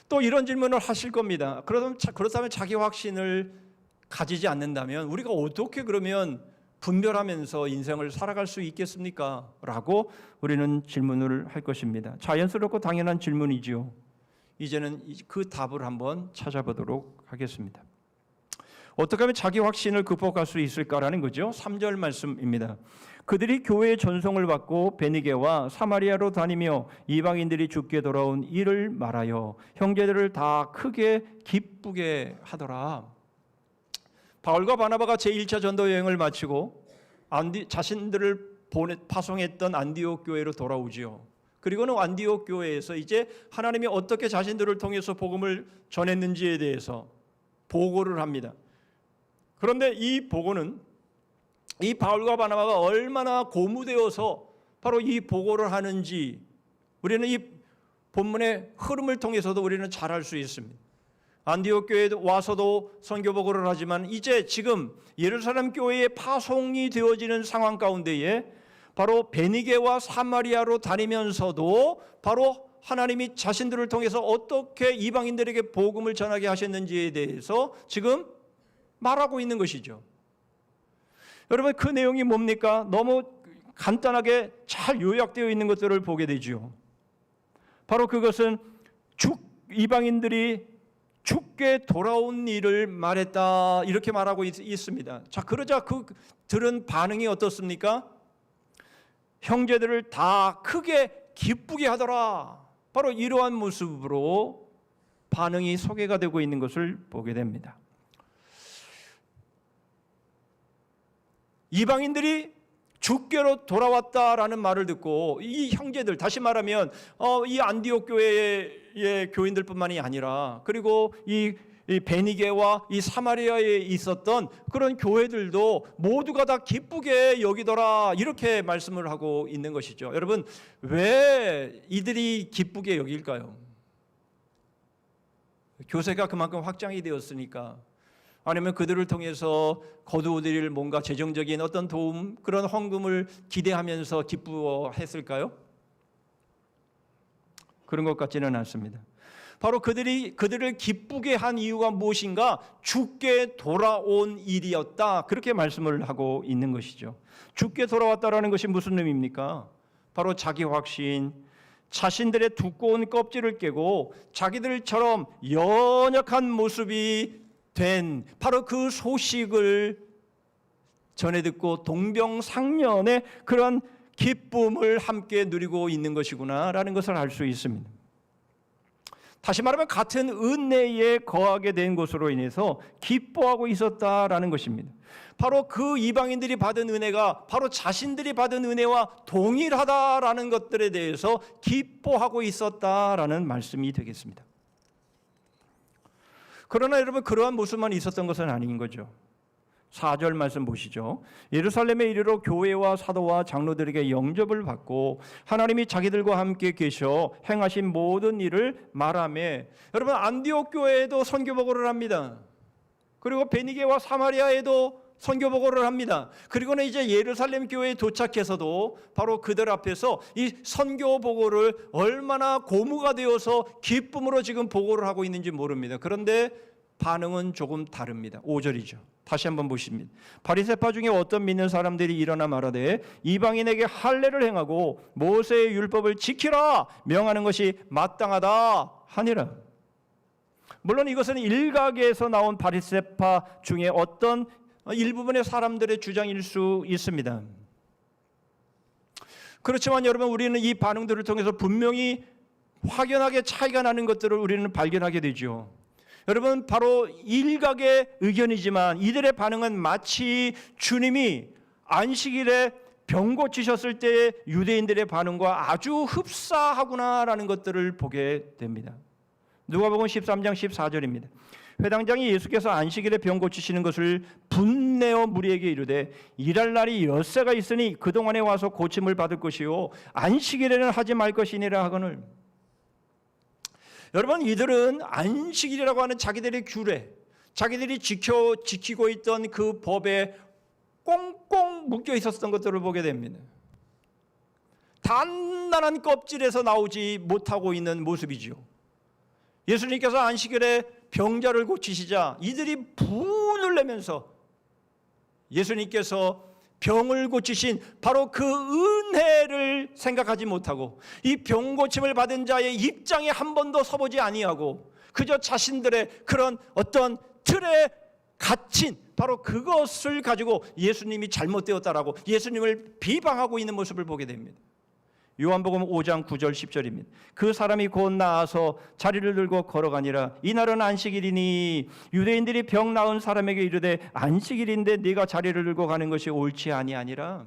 또 이런 질문을 하실 겁니다. 그렇다면 자기 확신을 가지지 않는다면 우리가 어떻게 그러면 분별하면서 인생을 살아갈 수 있겠습니까? 라고 우리는 질문을 할 것입니다. 자연스럽고 당연한 질문이지요. 이제는 그 답을 한번 찾아보도록 하겠습니다. 어떻게 하면 자기 확신을 극복할 수 있을까라는 거죠. 3절 말씀입니다. 그들이 교회의 전송을 받고 베니게와 사마리아로 다니며 이방인들이 죽게 돌아온 일을 말하여 형제들을 다 크게 기쁘게 하더라. 바울과 바나바가 제1차 전도 여행을 마치고 자신들을 파송했던 안디옥 교회로 돌아오지요. 그리고는 안디옥 교회에서 이제 하나님이 어떻게 자신들을 통해서 복음을 전했는지에 대해서 보고를 합니다. 그런데 이 보고는 이 바울과 바나바가 얼마나 고무되어서 바로 이 보고를 하는지 우리는 이 본문의 흐름을 통해서도 우리는 잘 알 수 있습니다. 안디옥 교회에 와서도 선교 보고를 하지만 이제 지금 예루살렘 교회에 파송이 되어지는 상황 가운데에 바로 베니게와 사마리아로 다니면서도 바로 하나님이 자신들을 통해서 어떻게 이방인들에게 복음을 전하게 하셨는지에 대해서 지금 말하고 있는 것이죠. 여러분, 그 내용이 뭡니까? 너무 간단하게 잘 요약되어 있는 것들을 보게 되죠. 바로 그것은 이방인들이 죽게 돌아온 일을 말했다, 이렇게 말하고 있습니다. 자, 그러자 들은 반응이 어떻습니까? 형제들을 다 크게 기쁘게 하더라. 바로 이러한 모습으로 반응이 소개가 되고 있는 것을 보게 됩니다. 이방인들이 주께로 돌아왔다라는 말을 듣고 이 형제들, 다시 말하면 이 안디옥 교회의 교인들뿐만이 아니라 그리고 이 베니게와 이 사마리아에 있었던 그런 교회들도 모두가 다 기쁘게 여기더라, 이렇게 말씀을 하고 있는 것이죠. 여러분, 왜 이들이 기쁘게 여길까요? 교세가 그만큼 확장이 되었으니까, 아니면 그들을 통해서 거두어들일 뭔가 재정적인 어떤 도움, 그런 헌금을 기대하면서 기뻐했을까요? 그런 것 같지는 않습니다. 바로 그들을 기쁘게 한 이유가 무엇인가? 주께 돌아온 일이었다, 그렇게 말씀을 하고 있는 것이죠. 주께 돌아왔다라는 것이 무슨 의미입니까? 바로 자기 확신, 자신들의 두꺼운 껍질을 깨고 자기들처럼 연약한 모습이 된 바로 그 소식을 전해 듣고 동병상련의 그런 기쁨을 함께 누리고 있는 것이구나라는 것을 알 수 있습니다. 다시 말하면 같은 은혜에 거하게 된 것으로 인해서 기뻐하고 있었다라는 것입니다. 바로 그 이방인들이 받은 은혜가 바로 자신들이 받은 은혜와 동일하다라는 것들에 대해서 기뻐하고 있었다라는 말씀이 되겠습니다. 그러나 여러분, 그러한 모습만 있었던 것은 아닌 거죠. 4절 말씀 보시죠. 예루살렘에 이르러 교회와 사도와 장로들에게 영접을 받고 하나님이 자기들과 함께 계셔 행하신 모든 일을 말하며, 여러분, 안디옥 교회에도 선교 보고를 합니다. 그리고 베니게와 사마리아에도 선교 보고를 합니다. 그리고는 이제 예루살렘 교회에 도착해서도 바로 그들 앞에서 이 선교 보고를 얼마나 고무가 되어서 기쁨으로 지금 보고를 하고 있는지 모릅니다. 그런데 반응은 조금 다릅니다. 5절이죠. 다시 한번 보십니다. 바리새파 중에 어떤 믿는 사람들이 일어나 말하되 이방인에게 할례를 행하고 모세의 율법을 지키라 명하는 것이 마땅하다 하니라. 물론 이것은 일각에서 나온 바리새파 중에 어떤 일부분의 사람들의 주장일 수 있습니다. 그렇지만 여러분, 우리는 이 반응들을 통해서 분명히 확연하게 차이가 나는 것들을 우리는 발견하게 되죠. 여러분, 바로 일각의 의견이지만 이들의 반응은 마치 주님이 안식일에 병 고치셨을 때의 유대인들의 반응과 아주 흡사하구나라는 것들을 보게 됩니다. 누가복음 13장 14절입니다. 회당장이 예수께서 안식일에 병 고치시는 것을 분내어 무리에게 이르되 일할 날이 엿새가 있으니 그동안에 와서 고침을 받을 것이요 안식일에는 하지 말 것이니라 하거늘. 여러분, 이들은 안식일이라고 하는 자기들의 규례, 자기들이 지키고 있던 그 법에 꽁꽁 묶여 있었던 것들을 보게 됩니다. 단단한 껍질에서 나오지 못하고 있는 모습이죠. 예수님께서 안식일에 병자를 고치시자 이들이 분을 내면서 예수님께서 병을 고치신 바로 그 은혜를 생각하지 못하고 이 병 고침을 받은 자의 입장에 한 번도 서보지 아니하고 그저 자신들의 그런 어떤 틀에 갇힌 바로 그것을 가지고 예수님이 잘못되었다라고 예수님을 비방하고 있는 모습을 보게 됩니다. 요한복음 5장 9절 10절입니다. 그 사람이 곧 나아서 자리를 들고 걸어가니라. 이날은 안식일이니 유대인들이 병 나은 사람에게 이르되 안식일인데 네가 자리를 들고 가는 것이 옳지 아니하니라.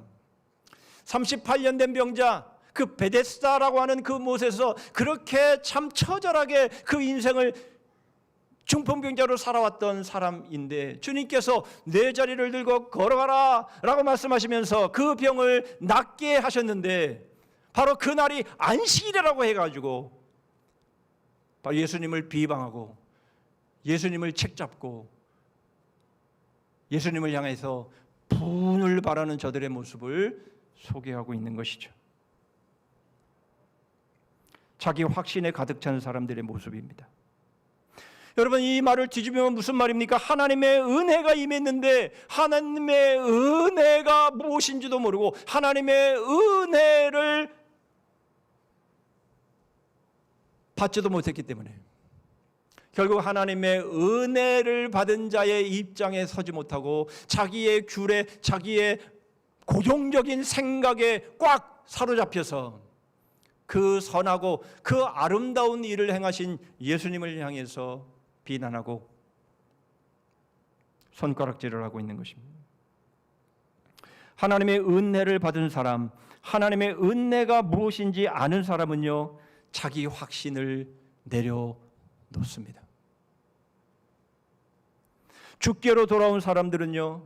38년 된 병자, 그 베데스다라고 하는 그곳에서 그렇게 참 처절하게 그 인생을 중풍병자로 살아왔던 사람인데 주님께서 내 자리를 들고 걸어가라 라고 말씀하시면서 그 병을 낫게 하셨는데 바로 그날이 안식일이라고 해가지고 바로 예수님을 비방하고 예수님을 책잡고 예수님을 향해서 분을 바라는 저들의 모습을 소개하고 있는 것이죠. 자기 확신에 가득 찬 사람들의 모습입니다. 여러분, 이 말을 뒤집으면 무슨 말입니까? 하나님의 은혜가 임했는데 하나님의 은혜가 무엇인지도 모르고 하나님의 은혜를 받지도 못했기 때문에 결국 하나님의 은혜를 받은 자의 입장에 서지 못하고 자기의 규례, 자기의 고정적인 생각에 꽉 사로잡혀서 그 선하고 그 아름다운 일을 행하신 예수님을 향해서 비난하고 손가락질을 하고 있는 것입니다. 하나님의 은혜를 받은 사람, 하나님의 은혜가 무엇인지 아는 사람은요, 자기 확신을 내려놓습니다. 주께로 돌아온 사람들은요,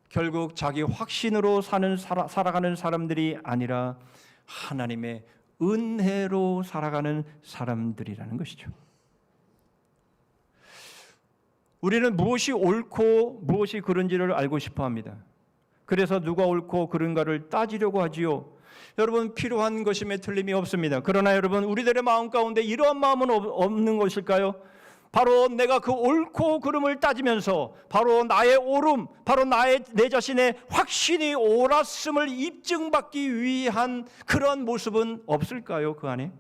결국 자기 확신으로 살아가는 사람들이 아니라 하나님의 은혜로 살아가는 사람들이라는 것이죠. 우리는 무엇이 옳고 무엇이 그른지를 알고 싶어 합니다. 그래서 누가 옳고 그른가를 따지려고 하지요. 여러분, 필요한 것임에 틀림이 없습니다. 그러나 여러분, 우리들의 마음 가운데 이러한 마음은 없는 것일까요? 바로 내가 그 옳고 그름을 따지면서 바로 나의 옳음, 바로 내 자신의 확신이 옳았음을 입증받기 위한 그런 모습은 없을까요? 그 안에?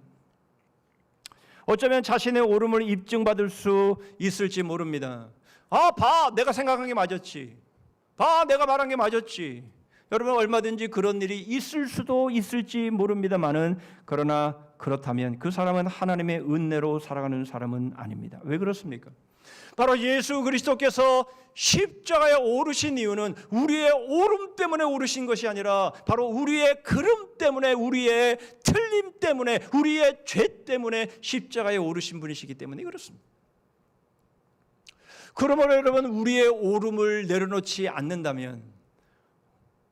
어쩌면 자신의 옳음을 입증받을 수 있을지 모릅니다. 내가 생각한 게 맞았지. 내가 말한 게 맞았지. 여러분, 얼마든지 그런 일이 있을 수도 있을지 모릅니다만은, 그러나 그렇다면 그 사람은 하나님의 은혜로 살아가는 사람은 아닙니다. 왜 그렇습니까? 바로 예수 그리스도께서 십자가에 오르신 이유는 우리의 옳음 때문에 오르신 것이 아니라 바로 우리의 그름 때문에, 우리의 틀림 때문에, 우리의 죄 때문에 십자가에 오르신 분이시기 때문에 그렇습니다. 그러므로 여러분, 우리의 옳음을 내려놓지 않는다면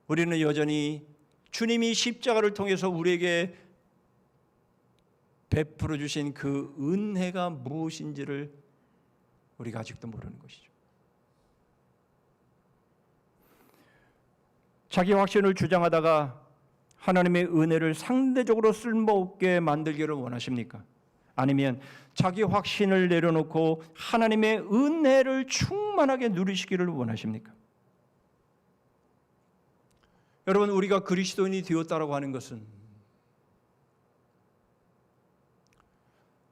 우리는 여전히 주님이 십자가를 통해서 우리에게 베풀어 주신 그 은혜가 무엇인지를 우리가 아직도 모르는 것이죠. 자기 확신을 주장하다가 하나님의 은혜를 상대적으로 쓸모없게 만들기를 원하십니까? 아니면 자기 확신을 내려놓고 하나님의 은혜를 충만하게 누리시기를 원하십니까? 여러분, 우리가 그리스도인이 되었다라고 하는 것은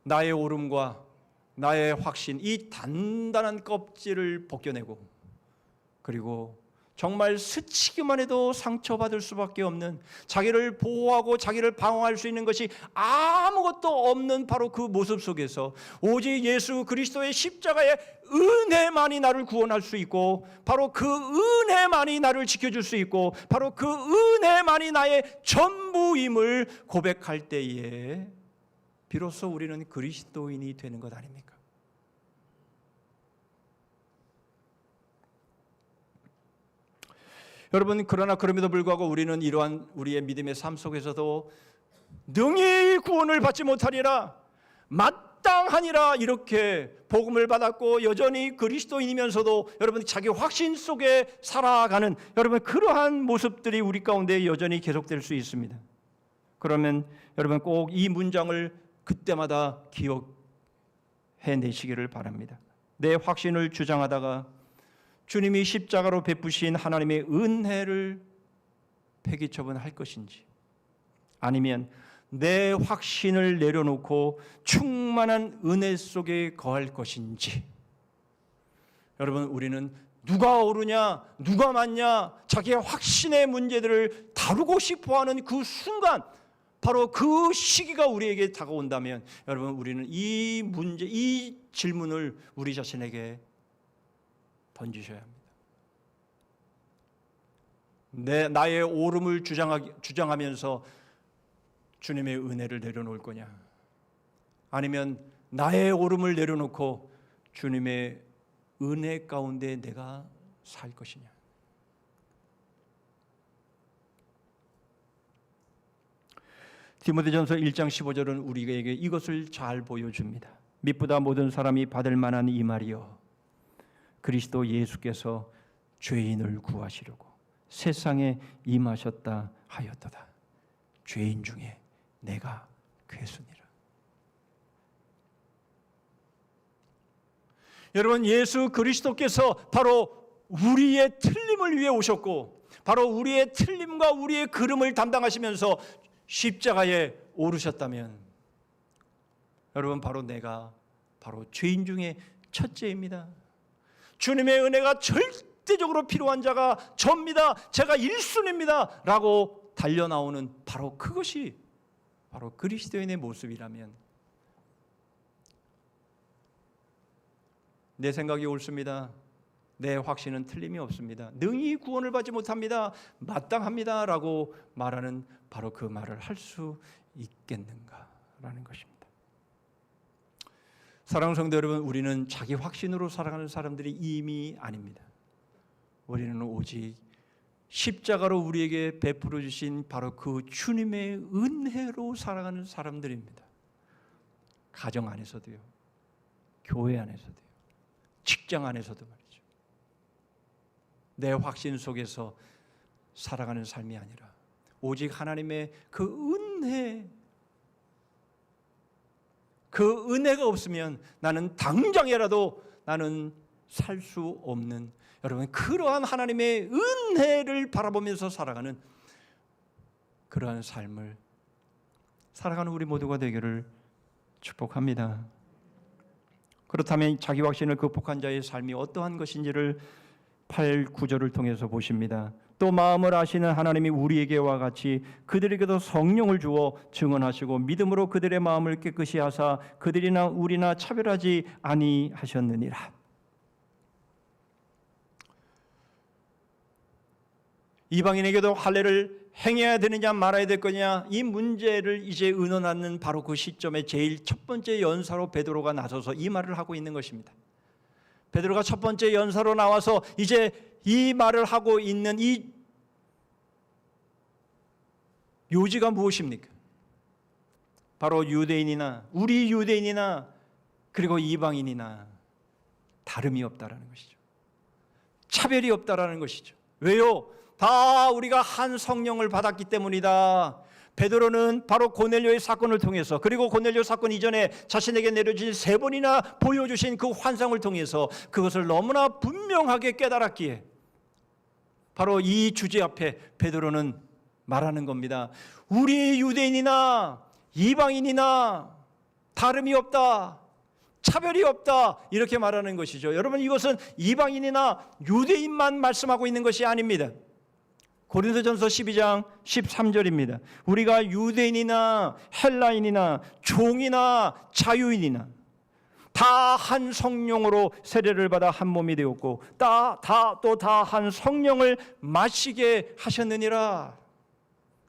나의 옳음과 나의 확신, 이 단단한 껍질을 벗겨내고, 그리고 정말 스치기만 해도 상처받을 수밖에 없는, 자기를 보호하고 자기를 방어할 수 있는 것이 아무것도 없는 바로 그 모습 속에서 오직 예수 그리스도의 십자가의 은혜만이 나를 구원할 수 있고, 바로 그 은혜만이 나를 지켜줄 수 있고, 바로 그 은혜만이 나의 전부임을 고백할 때에 비로소 우리는 그리스도인이 되는 것 아닙니까? 여러분, 그러나 그럼에도 불구하고 우리는 이러한 우리의 믿음의 삶 속에서도 능히 구원을 받지 못하리라, 마땅하니라, 이렇게 복음을 받았고 여전히 그리스도인이면서도 여러분 자기 확신 속에 살아가는 여러분 그러한 모습들이 우리 가운데 여전히 계속될 수 있습니다. 그러면 여러분 꼭 이 문장을 그때마다 기억해내시기를 바랍니다. 내 확신을 주장하다가 주님이 십자가로 베푸신 하나님의 은혜를 폐기처분할 것인지, 아니면 내 확신을 내려놓고 충만한 은혜 속에 거할 것인지. 여러분, 우리는 누가 옳으냐, 누가 맞냐, 자기의 확신의 문제들을 다루고 싶어하는 그 순간, 바로 그 시기가 우리에게 다가온다면 여러분, 우리는 이 문제, 이 질문을 우리 자신에게 던지셔야 합니다. 나의 옳음을 주장하면서 주님의 은혜를 내려놓을 거냐, 아니면 나의 옳음을 내려놓고 주님의 은혜 가운데 내가 살 것이냐. 디모데전서 1장 15절은 우리에게 이것을 잘 보여줍니다. mit보다 모든 사람이 받을 만한 이 말이요, 그리스도 예수께서 죄인을 구하시려고 세상에 임하셨다 하였도다. 죄인 중에 내가 괴수니라. 여러분, 예수 그리스도께서 바로 우리의 틀림을 위해 오셨고, 바로 우리의 틀림과 우리의 그름을 담당하시면서 십자가에 오르셨다면 여러분, 바로 내가 바로 죄인 중에 첫째입니다. 주님의 은혜가 절대적으로 필요한 자가 접니다, 제가 1순위입니다 라고 달려나오는 바로 그것이 바로 그리스도인의 모습이라면 내 생각이 옳습니다, 내 확신은 틀림이 없습니다. 능히 구원을 받지 못합니다. 마땅합니다라고 말하는 바로 그 말을 할 수 있겠는가라는 것입니다. 사랑하는 성도 여러분, 우리는 자기 확신으로 살아가는 사람들이 이미 아닙니다. 우리는 오직 십자가로 우리에게 베풀어 주신 바로 그 주님의 은혜로 살아가는 사람들입니다. 가정 안에서도요, 교회 안에서도요, 직장 안에서도 말이죠. 내 확신 속에서 살아가는 삶이 아니라 오직 하나님의 그 은혜가 없으면 나는 당장이라도 나는 살 수 없는, 여러분, 그러한 하나님의 은혜를 바라보면서 살아가는 그러한 삶을 살아가는 우리 모두가 되기를 축복합니다. 그렇다면 자기 확신을 극복한 자의 삶이 어떠한 것인지를 8, 9절을 통해서 보십니다. 또 마음을 아시는 하나님이 우리에게와 같이 그들에게도 성령을 주어 증언하시고 믿음으로 그들의 마음을 깨끗이 하사 그들이나 우리나 차별하지 아니하셨느니라. 이방인에게도 할례를 행해야 되느냐 말아야 될 거냐, 이 문제를 이제 의논하는 바로 그 시점에 제일 첫 번째 연사로 베드로가 나서서 이 말을 하고 있는 것입니다. 베드로가 첫 번째 연사로 나와서 이제 이 말을 하고 있는 이 요지가 무엇입니까? 바로 유대인이나 우리 유대인이나 그리고 이방인이나 다름이 없다라는 것이죠. 차별이 없다라는 것이죠. 왜요? 다 우리가 한 성령을 받았기 때문이다. 베드로는 바로 고넬료의 사건을 통해서, 그리고 고넬료 사건 이전에 자신에게 내려진 3번이나 보여주신 그 환상을 통해서 그것을 너무나 분명하게 깨달았기에 바로 이 주제 앞에 베드로는 말하는 겁니다. 우리 유대인이나 이방인이나 다름이 없다, 차별이 없다, 이렇게 말하는 것이죠. 여러분, 이것은 이방인이나 유대인만 말씀하고 있는 것이 아닙니다. 고린도전서 12장 13절입니다. 우리가 유대인이나 헬라인이나 종이나 자유인이나 다 한 성령으로 세례를 받아 한 몸이 되었고 다 한 성령을 마시게 하셨느니라.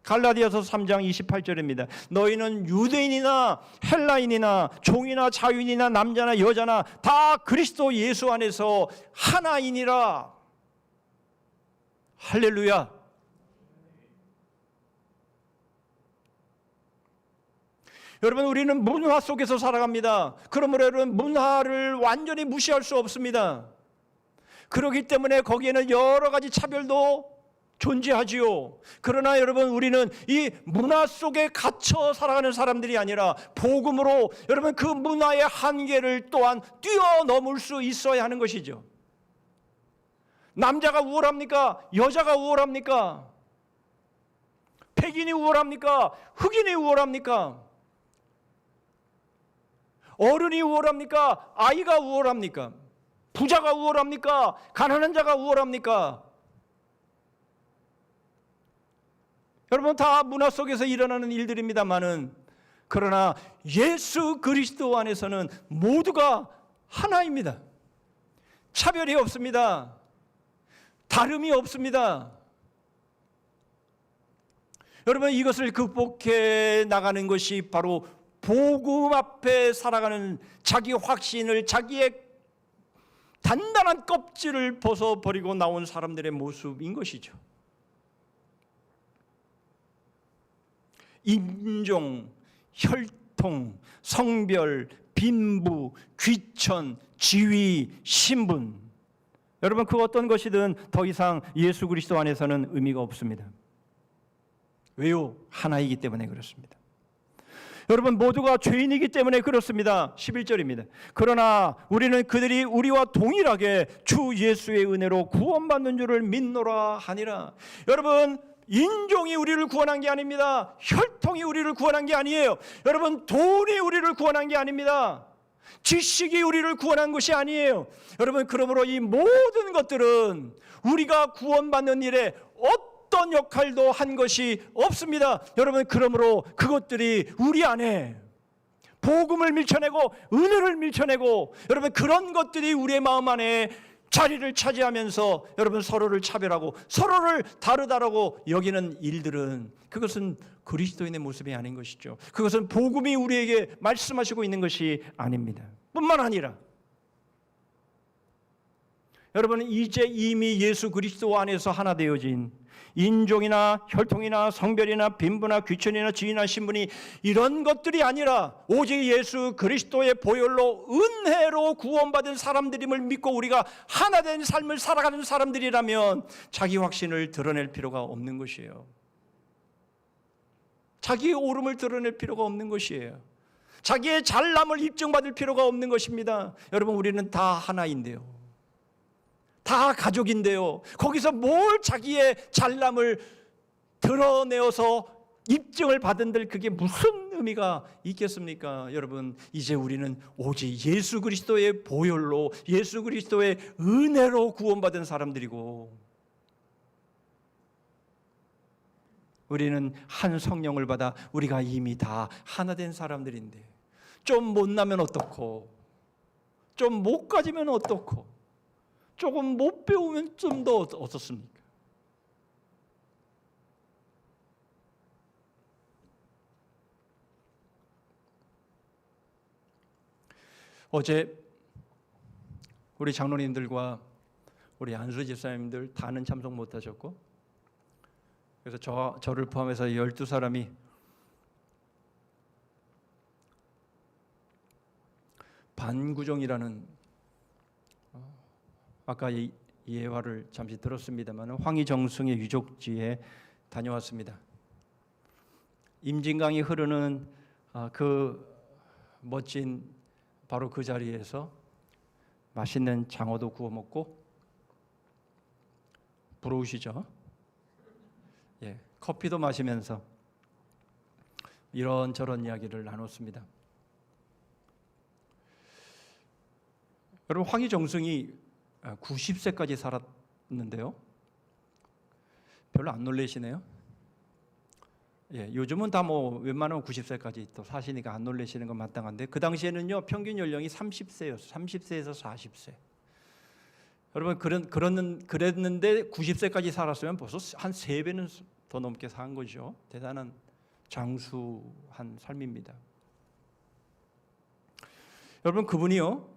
갈라디아서 3장 28절입니다. 너희는 유대인이나 헬라인이나 종이나 자유인이나 남자나 여자나 다 그리스도 예수 안에서 하나이니라. 할렐루야. 여러분, 우리는 문화 속에서 살아갑니다. 그러므로 여러분, 문화를 완전히 무시할 수 없습니다. 그렇기 때문에 거기에는 여러 가지 차별도 존재하지요. 그러나 여러분, 우리는 이 문화 속에 갇혀 살아가는 사람들이 아니라 복음으로 여러분 그 문화의 한계를 또한 뛰어넘을 수 있어야 하는 것이죠. 남자가 우월합니까? 여자가 우월합니까? 백인이 우월합니까? 흑인이 우월합니까? 어른이 우월합니까? 아이가 우월합니까? 부자가 우월합니까? 가난한 자가 우월합니까? 여러분, 다 문화 속에서 일어나는 일들입니다만은, 그러나 예수 그리스도 안에서는 모두가 하나입니다. 차별이 없습니다. 다름이 없습니다. 여러분, 이것을 극복해 나가는 것이 바로 복음 앞에 살아가는 자기 확신을, 자기의 단단한 껍질을 벗어버리고 나온 사람들의 모습인 것이죠. 인종, 혈통, 성별, 빈부, 귀천, 지위, 신분, 여러분, 그 어떤 것이든 더 이상 예수 그리스도 안에서는 의미가 없습니다. 왜요? 하나이기 때문에 그렇습니다. 여러분, 모두가 죄인이기 때문에 그렇습니다. 11절입니다. 그러나 우리는 그들이 우리와 동일하게 주 예수의 은혜로 구원받는 줄을 믿노라 하니라. 여러분, 인종이 우리를 구원한 게 아닙니다. 혈통이 우리를 구원한 게 아니에요. 여러분, 돈이 우리를 구원한 게 아닙니다. 지식이 우리를 구원한 것이 아니에요. 여러분, 그러므로 이 모든 것들은 우리가 구원받는 일에 어떤 역할도 한 것이 없습니다. 여러분, 그러므로 그것들이 우리 안에 복음을 밀쳐내고 은혜를 밀쳐내고, 여러분, 그런 것들이 우리의 마음 안에 자리를 차지하면서 여러분 서로를 차별하고 서로를 다르다라고 여기는 일들은 그것은 그리스도인의 모습이 아닌 것이죠. 그것은 복음이 우리에게 말씀하시고 있는 것이 아닙니다. 뿐만 아니라 여러분 이제 이미 예수 그리스도 안에서 하나 되어진 인종이나 혈통이나 성별이나 빈부나 귀천이나 지위나 신분이 이런 것들이 아니라 오직 예수 그리스도의 보혈로 은혜로 구원받은 사람들임을 믿고 우리가 하나 된 삶을 살아가는 사람들이라면 자기 확신을 드러낼 필요가 없는 것이에요. 자기의 옳음을 드러낼 필요가 없는 것이에요. 자기의 잘남을 입증받을 필요가 없는 것입니다. 여러분 우리는 다 하나인데요. 다 가족인데요. 거기서 뭘 자기의 잘남을 드러내어서 입증을 받은들 그게 무슨 의미가 있겠습니까? 여러분 이제 우리는 오직 예수 그리스도의 보혈로 예수 그리스도의 은혜로 구원받은 사람들이고 우리는 한 성령을 받아 우리가 이미 다 하나 된 사람들인데 좀 못나면 어떻고 좀 못 가지면 어떻고 조금 못 배우면 좀 더 어떻습니까? 어제 우리 장로님들과 우리 안수 집사님들 다는 참석 못하셨고 그래서 저를 포함해서 12사람이 반구정이라는 아까 이 예화를 잠시 들었습니다만 황희정승의 유적지에 다녀왔습니다. 임진강이 흐르는 그 멋진 바로 그 자리에서 맛있는 장어도 구워 먹고 부러우시죠? 예, 커피도 마시면서 이런저런 이야기를 나눴습니다. 여러분 황희정승이 90세까지 살았는데요. 별로 안 놀라시네요. 예, 요즘은 다 뭐 웬만하면 90세까지 또 사시니까 안 놀라시는 건 마땅한데 그 당시에는요 평균 연령이 30세였어요. 30세에서 40세. 여러분 그랬는데 90세까지 살았으면 벌써 한 3배는 더 넘게 산 거죠. 대단한 장수한 삶입니다. 여러분 그분이요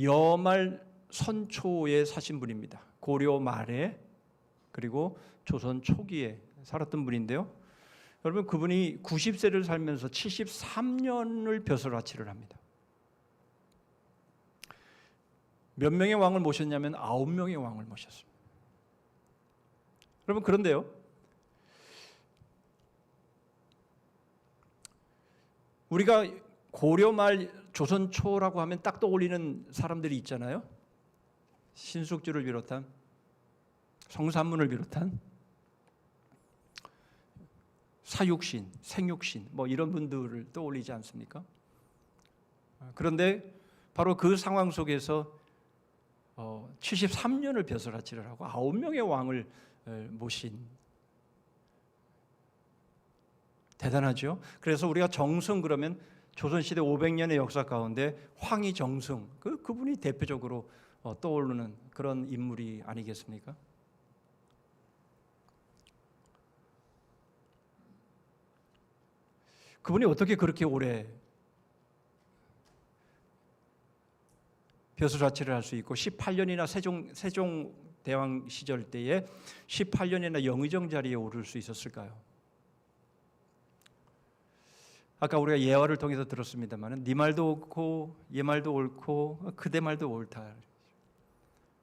여말 선초에 사신 분입니다. 고려 말에 그리고 조선 초기에 살았던 분인데요. 여러분 그분이 90세를 살면서 73년을 벼슬아치를 합니다. 몇 명의 왕을 모셨냐면 9명의 왕을 모셨습니다. 여러분 그런데요. 우리가 고려 말 조선 초라고 하면 딱 떠올리는 사람들이 있잖아요. 신숙주를 비롯한 성산문을 비롯한 사육신, 생육신 뭐 이런 분들을 떠올리지 않습니까? 그런데 바로 그 상황 속에서 73년을 벼슬아치를 하고 9명의 왕을 모신 대단하죠. 그래서 우리가 정승 그러면 조선시대 500년의 역사 가운데 황희정승 그분이 대표적으로 떠오르는 그런 인물이 아니겠습니까? 그분이 어떻게 그렇게 오래 벼슬아치를 할 수 있고 18년이나 세종대왕 시절 때에 18년이나 영의정 자리에 오를 수 있었을까요? 아까 우리가 예화를 통해서 들었습니다만 네 말도 옳고 얘 말도 옳고 그대 말도 옳다.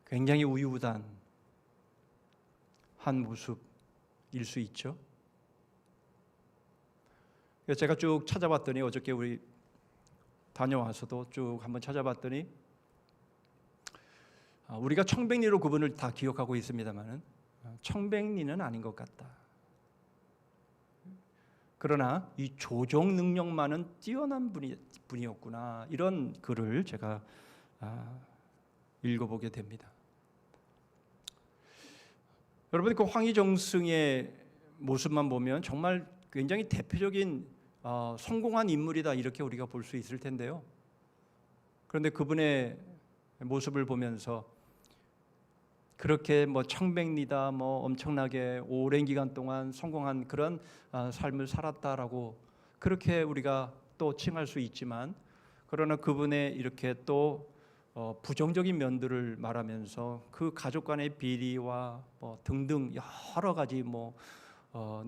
굉장히 우유부단한 모습일 수 있죠. 제가 쭉 찾아봤더니 어저께 우리 다녀와서도 쭉 한번 찾아봤더니 우리가 청백리로 그분을 다 기억하고 있습니다만 청백리는 아닌 것 같다. 그러나 이 조정 능력만은 뛰어난 분이었구나. 이런 글을 제가 읽어보게 됩니다. 여러분 그 황희정승의 모습만 보면 정말 굉장히 대표적인 성공한 인물이다 이렇게 우리가 볼 수 있을 텐데요. 그런데 그분의 모습을 보면서 그렇게 뭐 청백리다 뭐 엄청나게 오랜 기간 동안 성공한 그런 삶을 살았다라고 그렇게 우리가 또 칭할 수 있지만, 그러나 그분의 이렇게 또 부정적인 면들을 말하면서 그 가족 간의 비리와 뭐 등등 여러 가지 뭐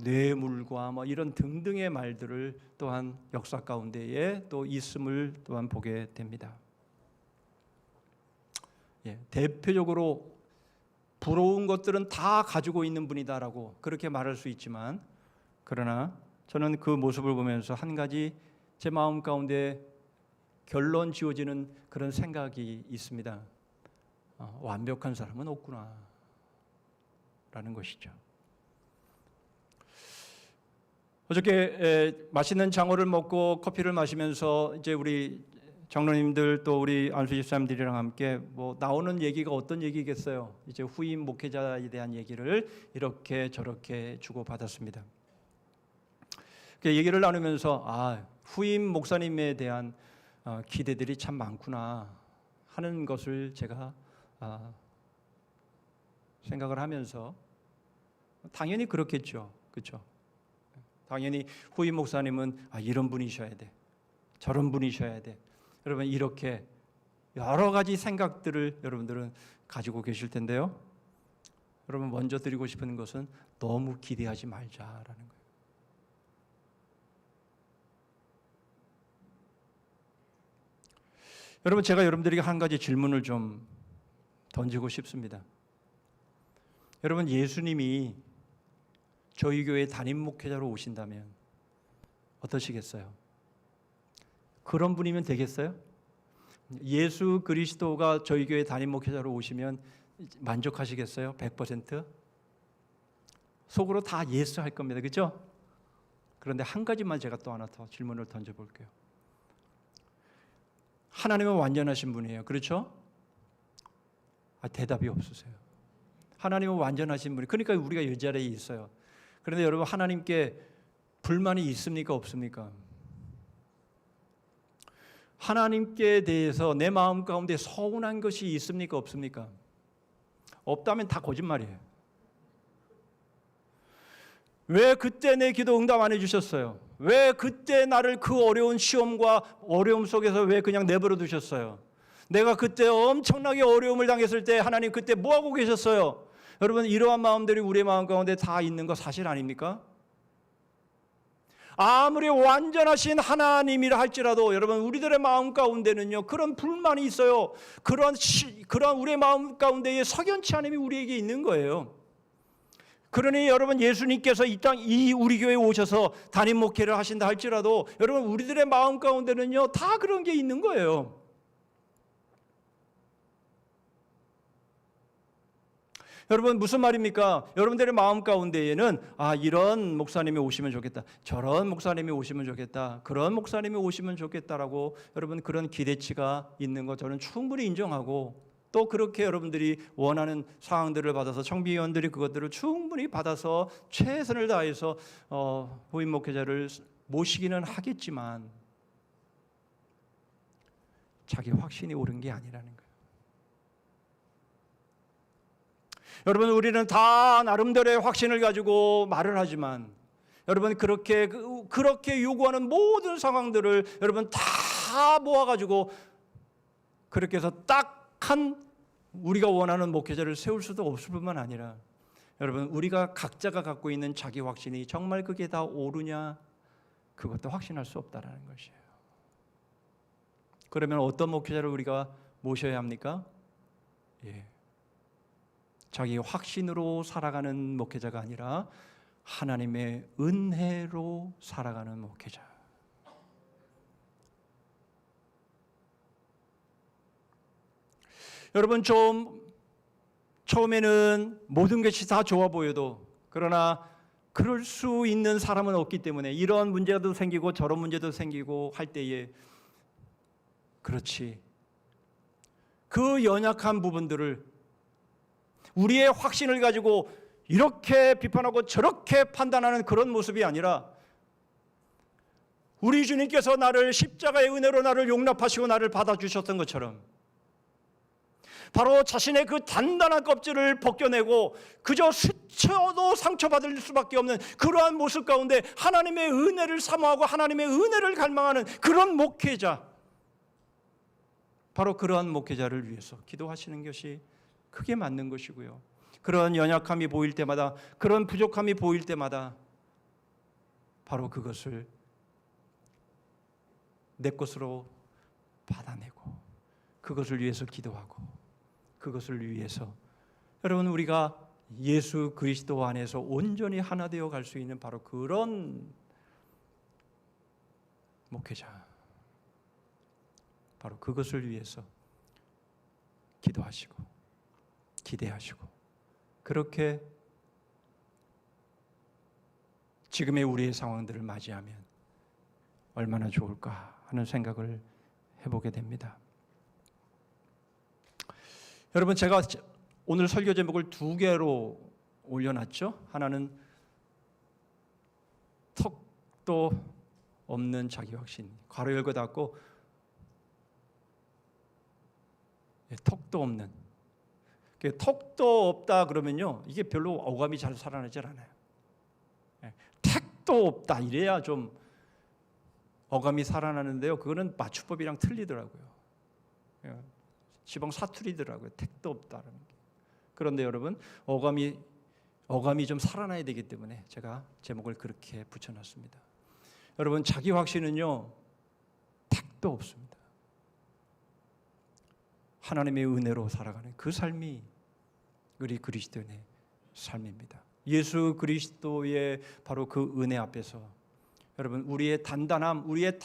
뇌물과 뭐 이런 등등의 말들을 또한 역사 가운데에 또 있음을 또한 보게 됩니다. 대표적으로 부러운 것들은 다 가지고 있는 분이다라고 그렇게 말할 수 있지만, 그러나 저는 그 모습을 보면서 한 가지 제 마음 가운데 결론 지어지는 그런 생각이 있습니다. 완벽한 사람은 없구나 라는 것이죠. 어저께 맛있는 장어를 먹고 커피를 마시면서 이제 우리 장로님들 또 우리 안수 집사님들이랑 함께 뭐 나오는 얘기가 어떤 얘기겠어요? 이제 후임 목회자에 대한 얘기를 이렇게 저렇게 주고받았습니다. 얘기를 나누면서 후임 목사님에 대한 기대들이 참 많구나 하는 것을 제가 생각을 하면서, 당연히 그렇겠죠, 그렇죠? 당연히 후임 목사님은 이런 분이셔야 돼, 저런 분이셔야 돼. 여러분 이렇게 여러 가지 생각들을 여러분들은 가지고 계실 텐데요. 여러분 먼저 드리고 싶은 것은 너무 기대하지 말자라는 거예요. 여러분 제가 여러분들에게 한 가지 질문을 좀 던지고 싶습니다. 여러분 예수님이 저희 교회 담임 목회자로 오신다면 어떠시겠어요? 그런 분이면 되겠어요? 예수 그리스도가 저희 교회 담임 목회자로 오시면 만족하시겠어요? 100%? 속으로 다 예스 할 겁니다. 그렇죠? 그런데 한 가지만 제가 또 하나 더 질문을 던져볼게요. 하나님은 완전하신 분이에요. 그렇죠? 대답이 없으세요. 하나님은 완전하신 분이, 그러니까 우리가 이 자리에 있어요. 그런데 여러분 하나님께 불만이 있습니까? 없습니까? 하나님께 대해서 내 마음 가운데 서운한 것이 있습니까? 없습니까? 없다면 다 거짓말이에요. 왜 그때 내 기도 응답 안 해주셨어요? 왜 그때 나를 그 어려운 시험과 어려움 속에서 왜 그냥 내버려 두셨어요? 내가 그때 엄청나게 어려움을 당했을 때 하나님 그때 뭐하고 계셨어요? 여러분 이러한 마음들이 우리의 마음 가운데 다 있는 거 사실 아닙니까? 아무리 완전하신 하나님이라 할지라도 여러분 우리들의 마음 가운데는요 그런 불만이 있어요. 그런 우리의 마음 가운데에 석연치 않음이 우리에게 있는 거예요. 그러니 여러분 예수님께서 이 우리 교회에 오셔서 담임 목회를 하신다 할지라도 여러분 우리들의 마음 가운데는요 다 그런 게 있는 거예요. 여러분 무슨 말입니까? 여러분들의 마음 가운데에는 이런 목사님이 오시면 좋겠다, 저런 목사님이 오시면 좋겠다, 그런 목사님이 오시면 좋겠다라고 여러분 그런 기대치가 있는 거 저는 충분히 인정하고, 또 그렇게 여러분들이 원하는 사항들을 받아서 청비위원들이 그것들을 충분히 받아서 최선을 다해서 후임 목회자를 모시기는 하겠지만 자기 확신이 옳은 게 아니라는 거예요. 여러분 우리는 다 나름대로의 확신을 가지고 말을 하지만 여러분 그렇게 요구하는 모든 상황들을 여러분 다 모아가지고 그렇게 해서 딱 한 우리가 원하는 목회자를 세울 수도 없을 뿐만 아니라 여러분 우리가 각자가 갖고 있는 자기 확신이 정말 그게 다 옳으냐, 그것도 확신할 수 없다라는 것이에요. 그러면 어떤 목회자를 우리가 모셔야 합니까? 자기 확신으로 살아가는 목회자가 아니라 하나님의 은혜로 살아가는 목회자. 여러분 처음에는 모든 것이 다 좋아 보여도 그러나 그럴 수 있는 사람은 없기 때문에 이런 문제도 생기고 저런 문제도 생기고 할 때에 그렇지 그 연약한 부분들을 우리의 확신을 가지고 이렇게 비판하고 저렇게 판단하는 그런 모습이 아니라 우리 주님께서 나를 십자가의 은혜로 나를 용납하시고 나를 받아주셨던 것처럼 바로 자신의 그 단단한 껍질을 벗겨내고 그저 스쳐도 상처받을 수밖에 없는 그러한 모습 가운데 하나님의 은혜를 사모하고 하나님의 은혜를 갈망하는 그런 목회자, 바로 그러한 목회자를 위해서 기도하시는 것이 크게 맞는 것이고요. 그런 연약함이 보일 때마다, 그런 부족함이 보일 때마다 바로 그것을 내 것으로 받아내고 그것을 위해서 기도하고 그것을 위해서 여러분 우리가 예수 그리스도 안에서 온전히 하나 되어 갈 수 있는 바로 그런 목회자, 바로 그것을 위해서 기도하시고 기대하시고 그렇게 지금의 우리의 상황들을 맞이하면 얼마나 좋을까 하는 생각을 해보게 됩니다. 여러분, 제가 오늘 설교 제목을 두 개로 올려놨죠. 하나는 턱도 없는 자기 확신, 괄호 열고 닫고 턱도 없는. 턱도 없다 그러면요, 이게 별로 어감이 잘 살아나질 않아요. 택도 없다 이래야 좀 어감이 살아나는데요, 그거는 맞춤법이랑 틀리더라고요. 지방 사투리더라고요. 택도 없다라는 게. 그런데 여러분, 어감이 좀 살아나야 되기 때문에 제가 제목을 그렇게 붙여놨습니다. 여러분, 자기 확신은요 택도 없습니다. 하나님의 은혜로 살아가는 그 삶이 우리 그리스도인의 삶입니다. 예수 그리스도의 바로 그 은혜 앞에서 여러분, 우리의 단단한 우리의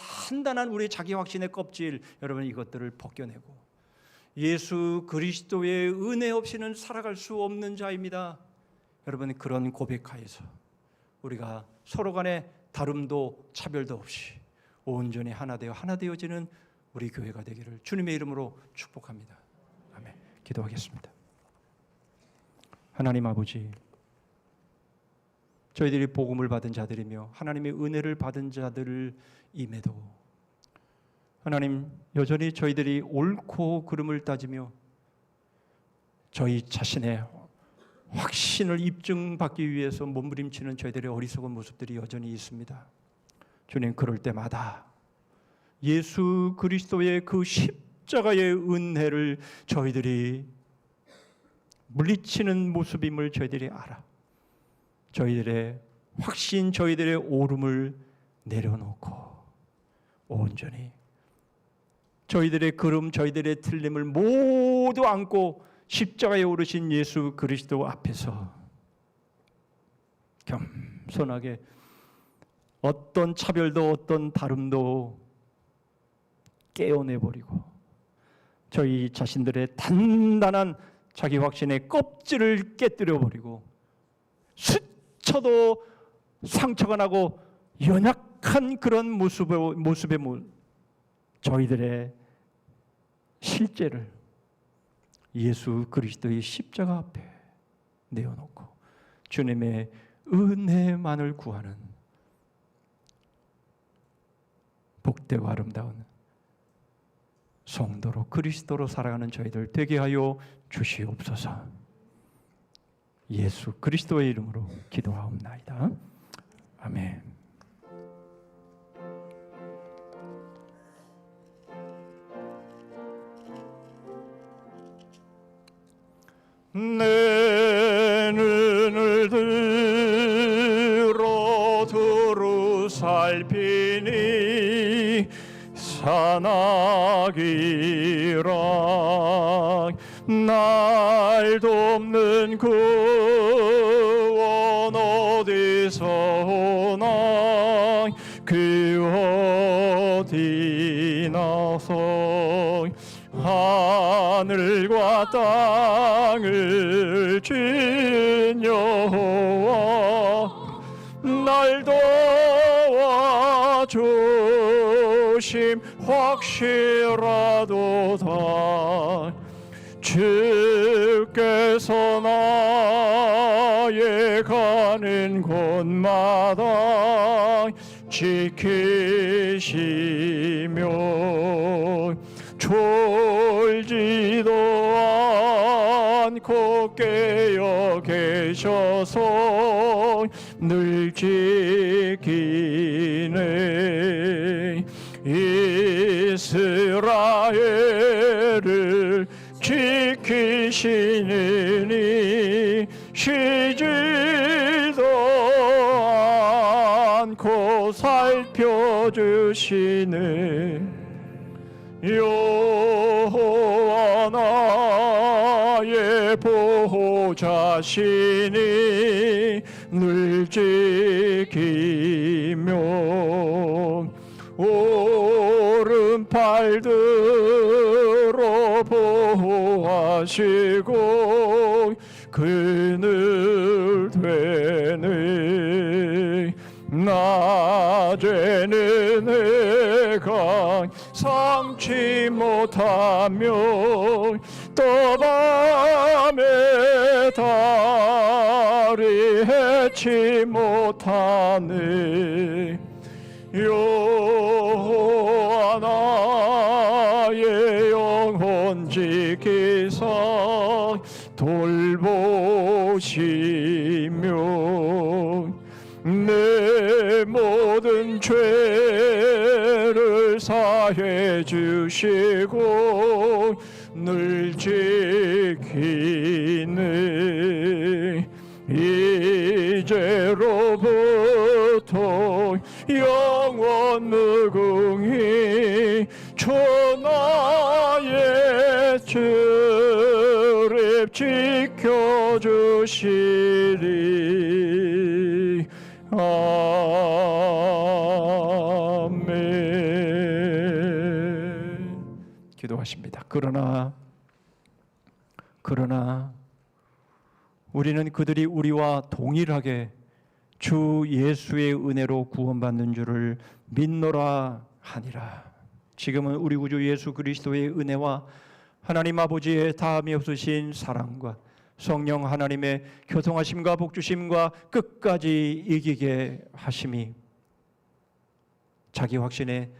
자기 확신의 껍질, 여러분 이것들을 벗겨내고 예수 그리스도의 은혜 없이는 살아갈 수 없는 자입니다. 여러분, 그런 고백하에서 우리가 서로 간에 다름도 차별도 없이 온전히 하나 되어지는 우리 교회가 되기를 주님의 이름으로 축복합니다. 아멘. 기도하겠습니다. 하나님 아버지, 저희들이 복음을 받은 자들이며 하나님의 은혜를 받은 자들임에도 하나님, 여전히 저희들이 옳고 그름을 따지며 저희 자신의 확신을 입증받기 위해서 몸부림치는 저희들의 어리석은 모습들이 여전히 있습니다. 주님, 그럴 때마다 예수 그리스도의 그 십자가의 은혜를 저희들이 물리치는 모습임을 저희들이 알아 저희들의 확신, 저희들의 오름을 내려놓고 온전히 저희들의 그름, 저희들의 틀림을 모두 안고 십자가에 오르신 예수 그리스도 앞에서 겸손하게 어떤 차별도 어떤 다름도 깨어내버리고 저희 자신들의 단단한 자기 확신의 껍질을 깨뜨려버리고 스쳐도 상처가 나고 연약한 그런 모습의 저희들의 실제를 예수 그리스도의 십자가 앞에 내어놓고 주님의 은혜만을 구하는 복되고 아름다운 성도로 그리스도로 살아가는 저희들 되게 하여 주시옵소서. 예수 그리스도의 이름으로 기도하옵나이다. 아멘. 내 눈을 들어 두루 살피니 산악이라 날 돕는 구원 어디서 오나 그 어디 나서 하늘과 땅을 진 여호와 날 도와주심 확실하도다. 주께서 나의 가는 곳마다 지키시며 졸지도 않고 깨어 계셔서 늘 지키네. 이스라엘을 지키시니 쉬지도 않고 살펴주시네. 여호와 나의 보호자시니 늘 지키며 오른팔들어 보호하시고 그늘 되네. 낮에는 해가 삼지 못하며 또 밤에 달이 해치 못하네. 여호와 나의 영혼 지키사 돌보시며 내 모든 죄를 사해 주시고 늘 지키네. 이제로부터 영원 무궁히 주 나의 출입 지켜주시리. 아멘. 기도하십니다. 그러나 우리는 그들이 우리와 동일하게 주 예수의 은혜로 구원받는 줄을 믿노라 하니라. 지금은 우리 구주 예수 그리스도의 은혜와 하나님 아버지의 다함이 없으신 사랑과 성령 하나님의 교통하심과 복주심과 끝까지 이기게 하심이 자기 확신의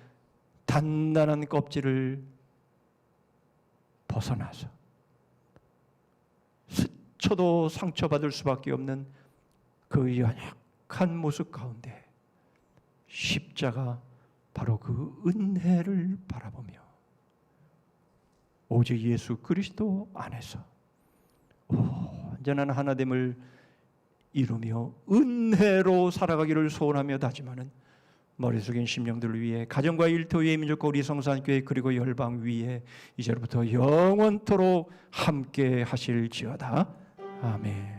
단단한 껍질을 벗어나서 스쳐도 상처받을 수밖에 없는 그 연약한 모습 가운데 십자가 바로 그 은혜를 바라보며 오직 예수 그리스도 안에서 온전한 하나됨을 이루며 은혜로 살아가기를 소원하며 다짐하는 머리 숙인 심령들을 위해 가정과 일터 위에 민족과 우리 성산교회 그리고 열방 위에 이제부터 영원토록 함께 하실지어다. 아멘.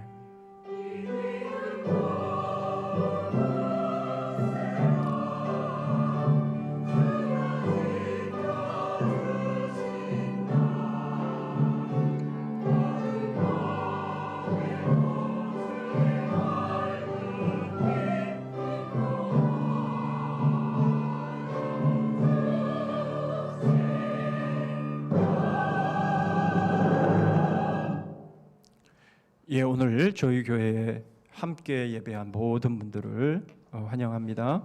예, 오늘 저희 교회에 함께 예배한 모든 분들을 환영합니다.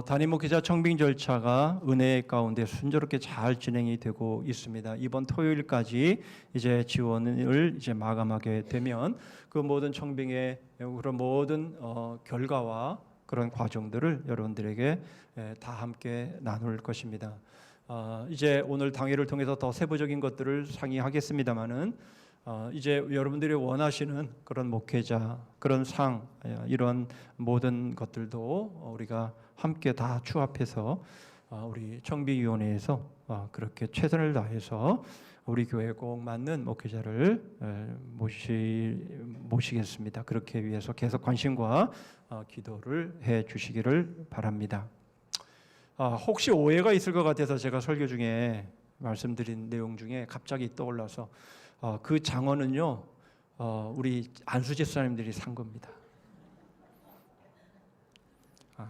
단임 목회자 청빙 절차가 은혜 가운데 순조롭게 잘 진행이 되고 있습니다. 이번 토요일까지 이제 지원을 이제 마감하게 되면 그 모든 청빙의 그런 모든 결과와 그런 과정들을 여러분들에게 다 함께 나눌 것입니다. 이제 오늘 당회를 통해서 더 세부적인 것들을 상의하겠습니다만은 이제 여러분들이 원하시는 그런 목회자, 그런 상, 이런 모든 것들도 우리가 함께 다 추합해서 우리 청빙위원회에서 그렇게 최선을 다해서 우리 교회에 꼭 맞는 목회자를 모시겠습니다. 그렇게 위해서 계속 관심과 기도를 해 주시기를 바랍니다. 혹시 오해가 있을 것 같아서 제가 설교 중에 말씀드린 내용 중에 갑자기 떠올라서 그 장어는요 우리 안수재 수사님들이 산 겁니다.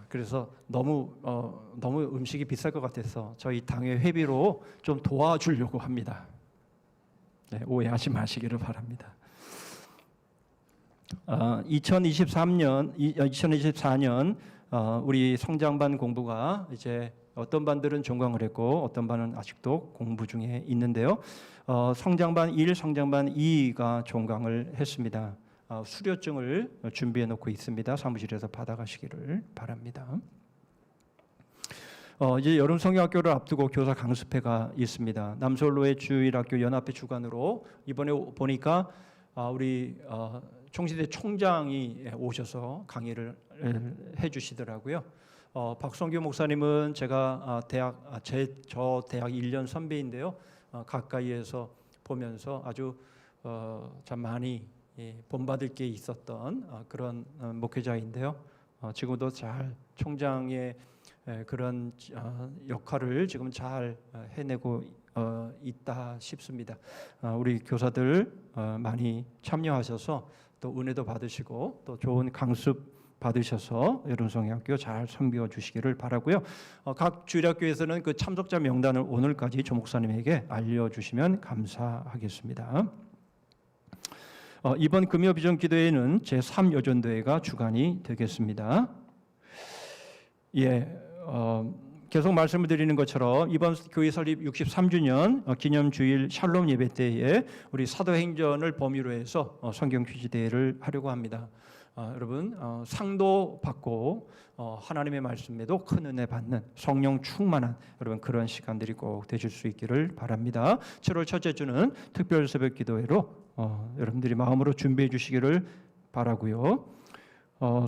그래서 너무 음식이 비쌀 것 같아서 저희 당회 회비로 좀 도와주려고 합니다. 네, 오해하지 마시기를 바랍니다. 2024년 우리 성장반 공부가 이제 어떤 반들은 종강을 했고 어떤 반은 아직도 공부 중에 있는데요. 성장반 1, 성장반 2가 종강을 했습니다. 수료증을 준비해 놓고 있습니다. 사무실에서 받아가시기를 바랍니다. 이제 여름 성경학교를 앞두고 교사 강습회가 있습니다. 남서울로의 주일학교 연합회 주관으로 이번에 보니까 우리 총시대 총장이 오셔서 강의를 해주시더라고요. 박성규 목사님은 제가 저 대학 1년 선배인데요. 가까이에서 보면서 아주 참 많이 본받을 게 있었던 그런 목회자인데요. 지금도 잘 총장의 그런 역할을 지금 잘 해내고 있다 싶습니다. 우리 교사들 많이 참여하셔서 또 은혜도 받으시고 또 좋은 강습 받으셔서 여름성경학교 잘 섬겨 주시기를 바라고요. 각 주일학교에서는 그 참석자 명단을 오늘까지 조 목사님에게 알려주시면 감사하겠습니다. 이번 금요 비전 기도회는 제3여전도회가 주관이 되겠습니다. 계속 말씀을 드리는 것처럼 이번 교회 설립 63주년 기념주일 샬롬 예배 때에 우리 사도행전을 범위로 해서 성경 퀴즈 대회를 하려고 합니다. 여러분 상도 받고 하나님의 말씀에도 큰 은혜 받는 성령 충만한 여러분 그런 시간들이 꼭 되실 수 있기를 바랍니다. 7월 첫째 주는 특별 새벽 기도회로 여러분들이 마음으로 준비해 주시기를 바라고요.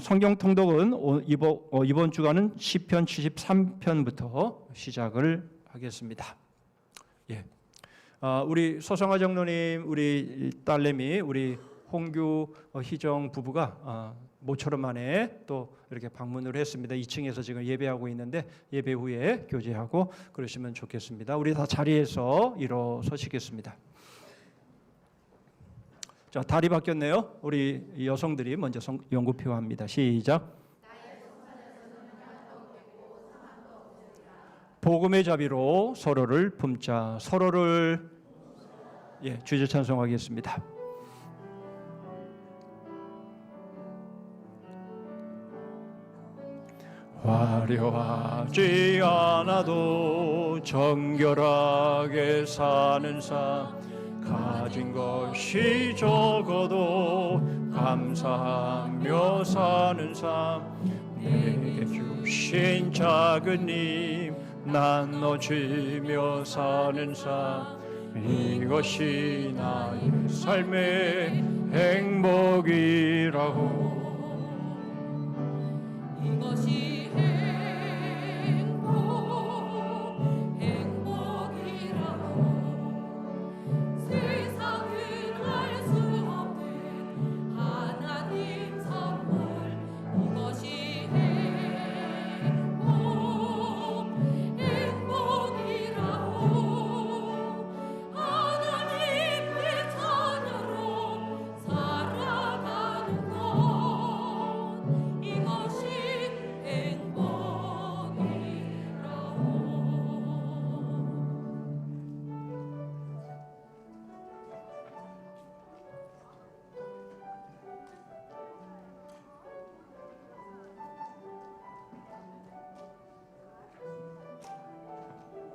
성경 통독은 이번 주간은 시편 73편부터 시작을 하겠습니다. 우리 소성화 장로님, 우리 딸내미, 우리 홍규 희정 부부가 모처럼 만에 또 이렇게 방문을 했습니다. 2층에서 지금 예배하고 있는데 예배 후에 교제하고 그러시면 좋겠습니다. 우리 다 자리에서 일어서시겠습니다. 자, 다리 바뀌었네요. 우리 여성들이 먼저 연구 표합니다. 시작. 복음의 자비로 서로를 품자. 서로를 주제 찬송하겠습니다. 화려하지 않아도 정결하게 사는 삶 가진 것이 적어도 감사하며 사는 삶 내게 주신 작은 힘 나눠주며 사는 삶 이것이 나의 삶의 행복이라고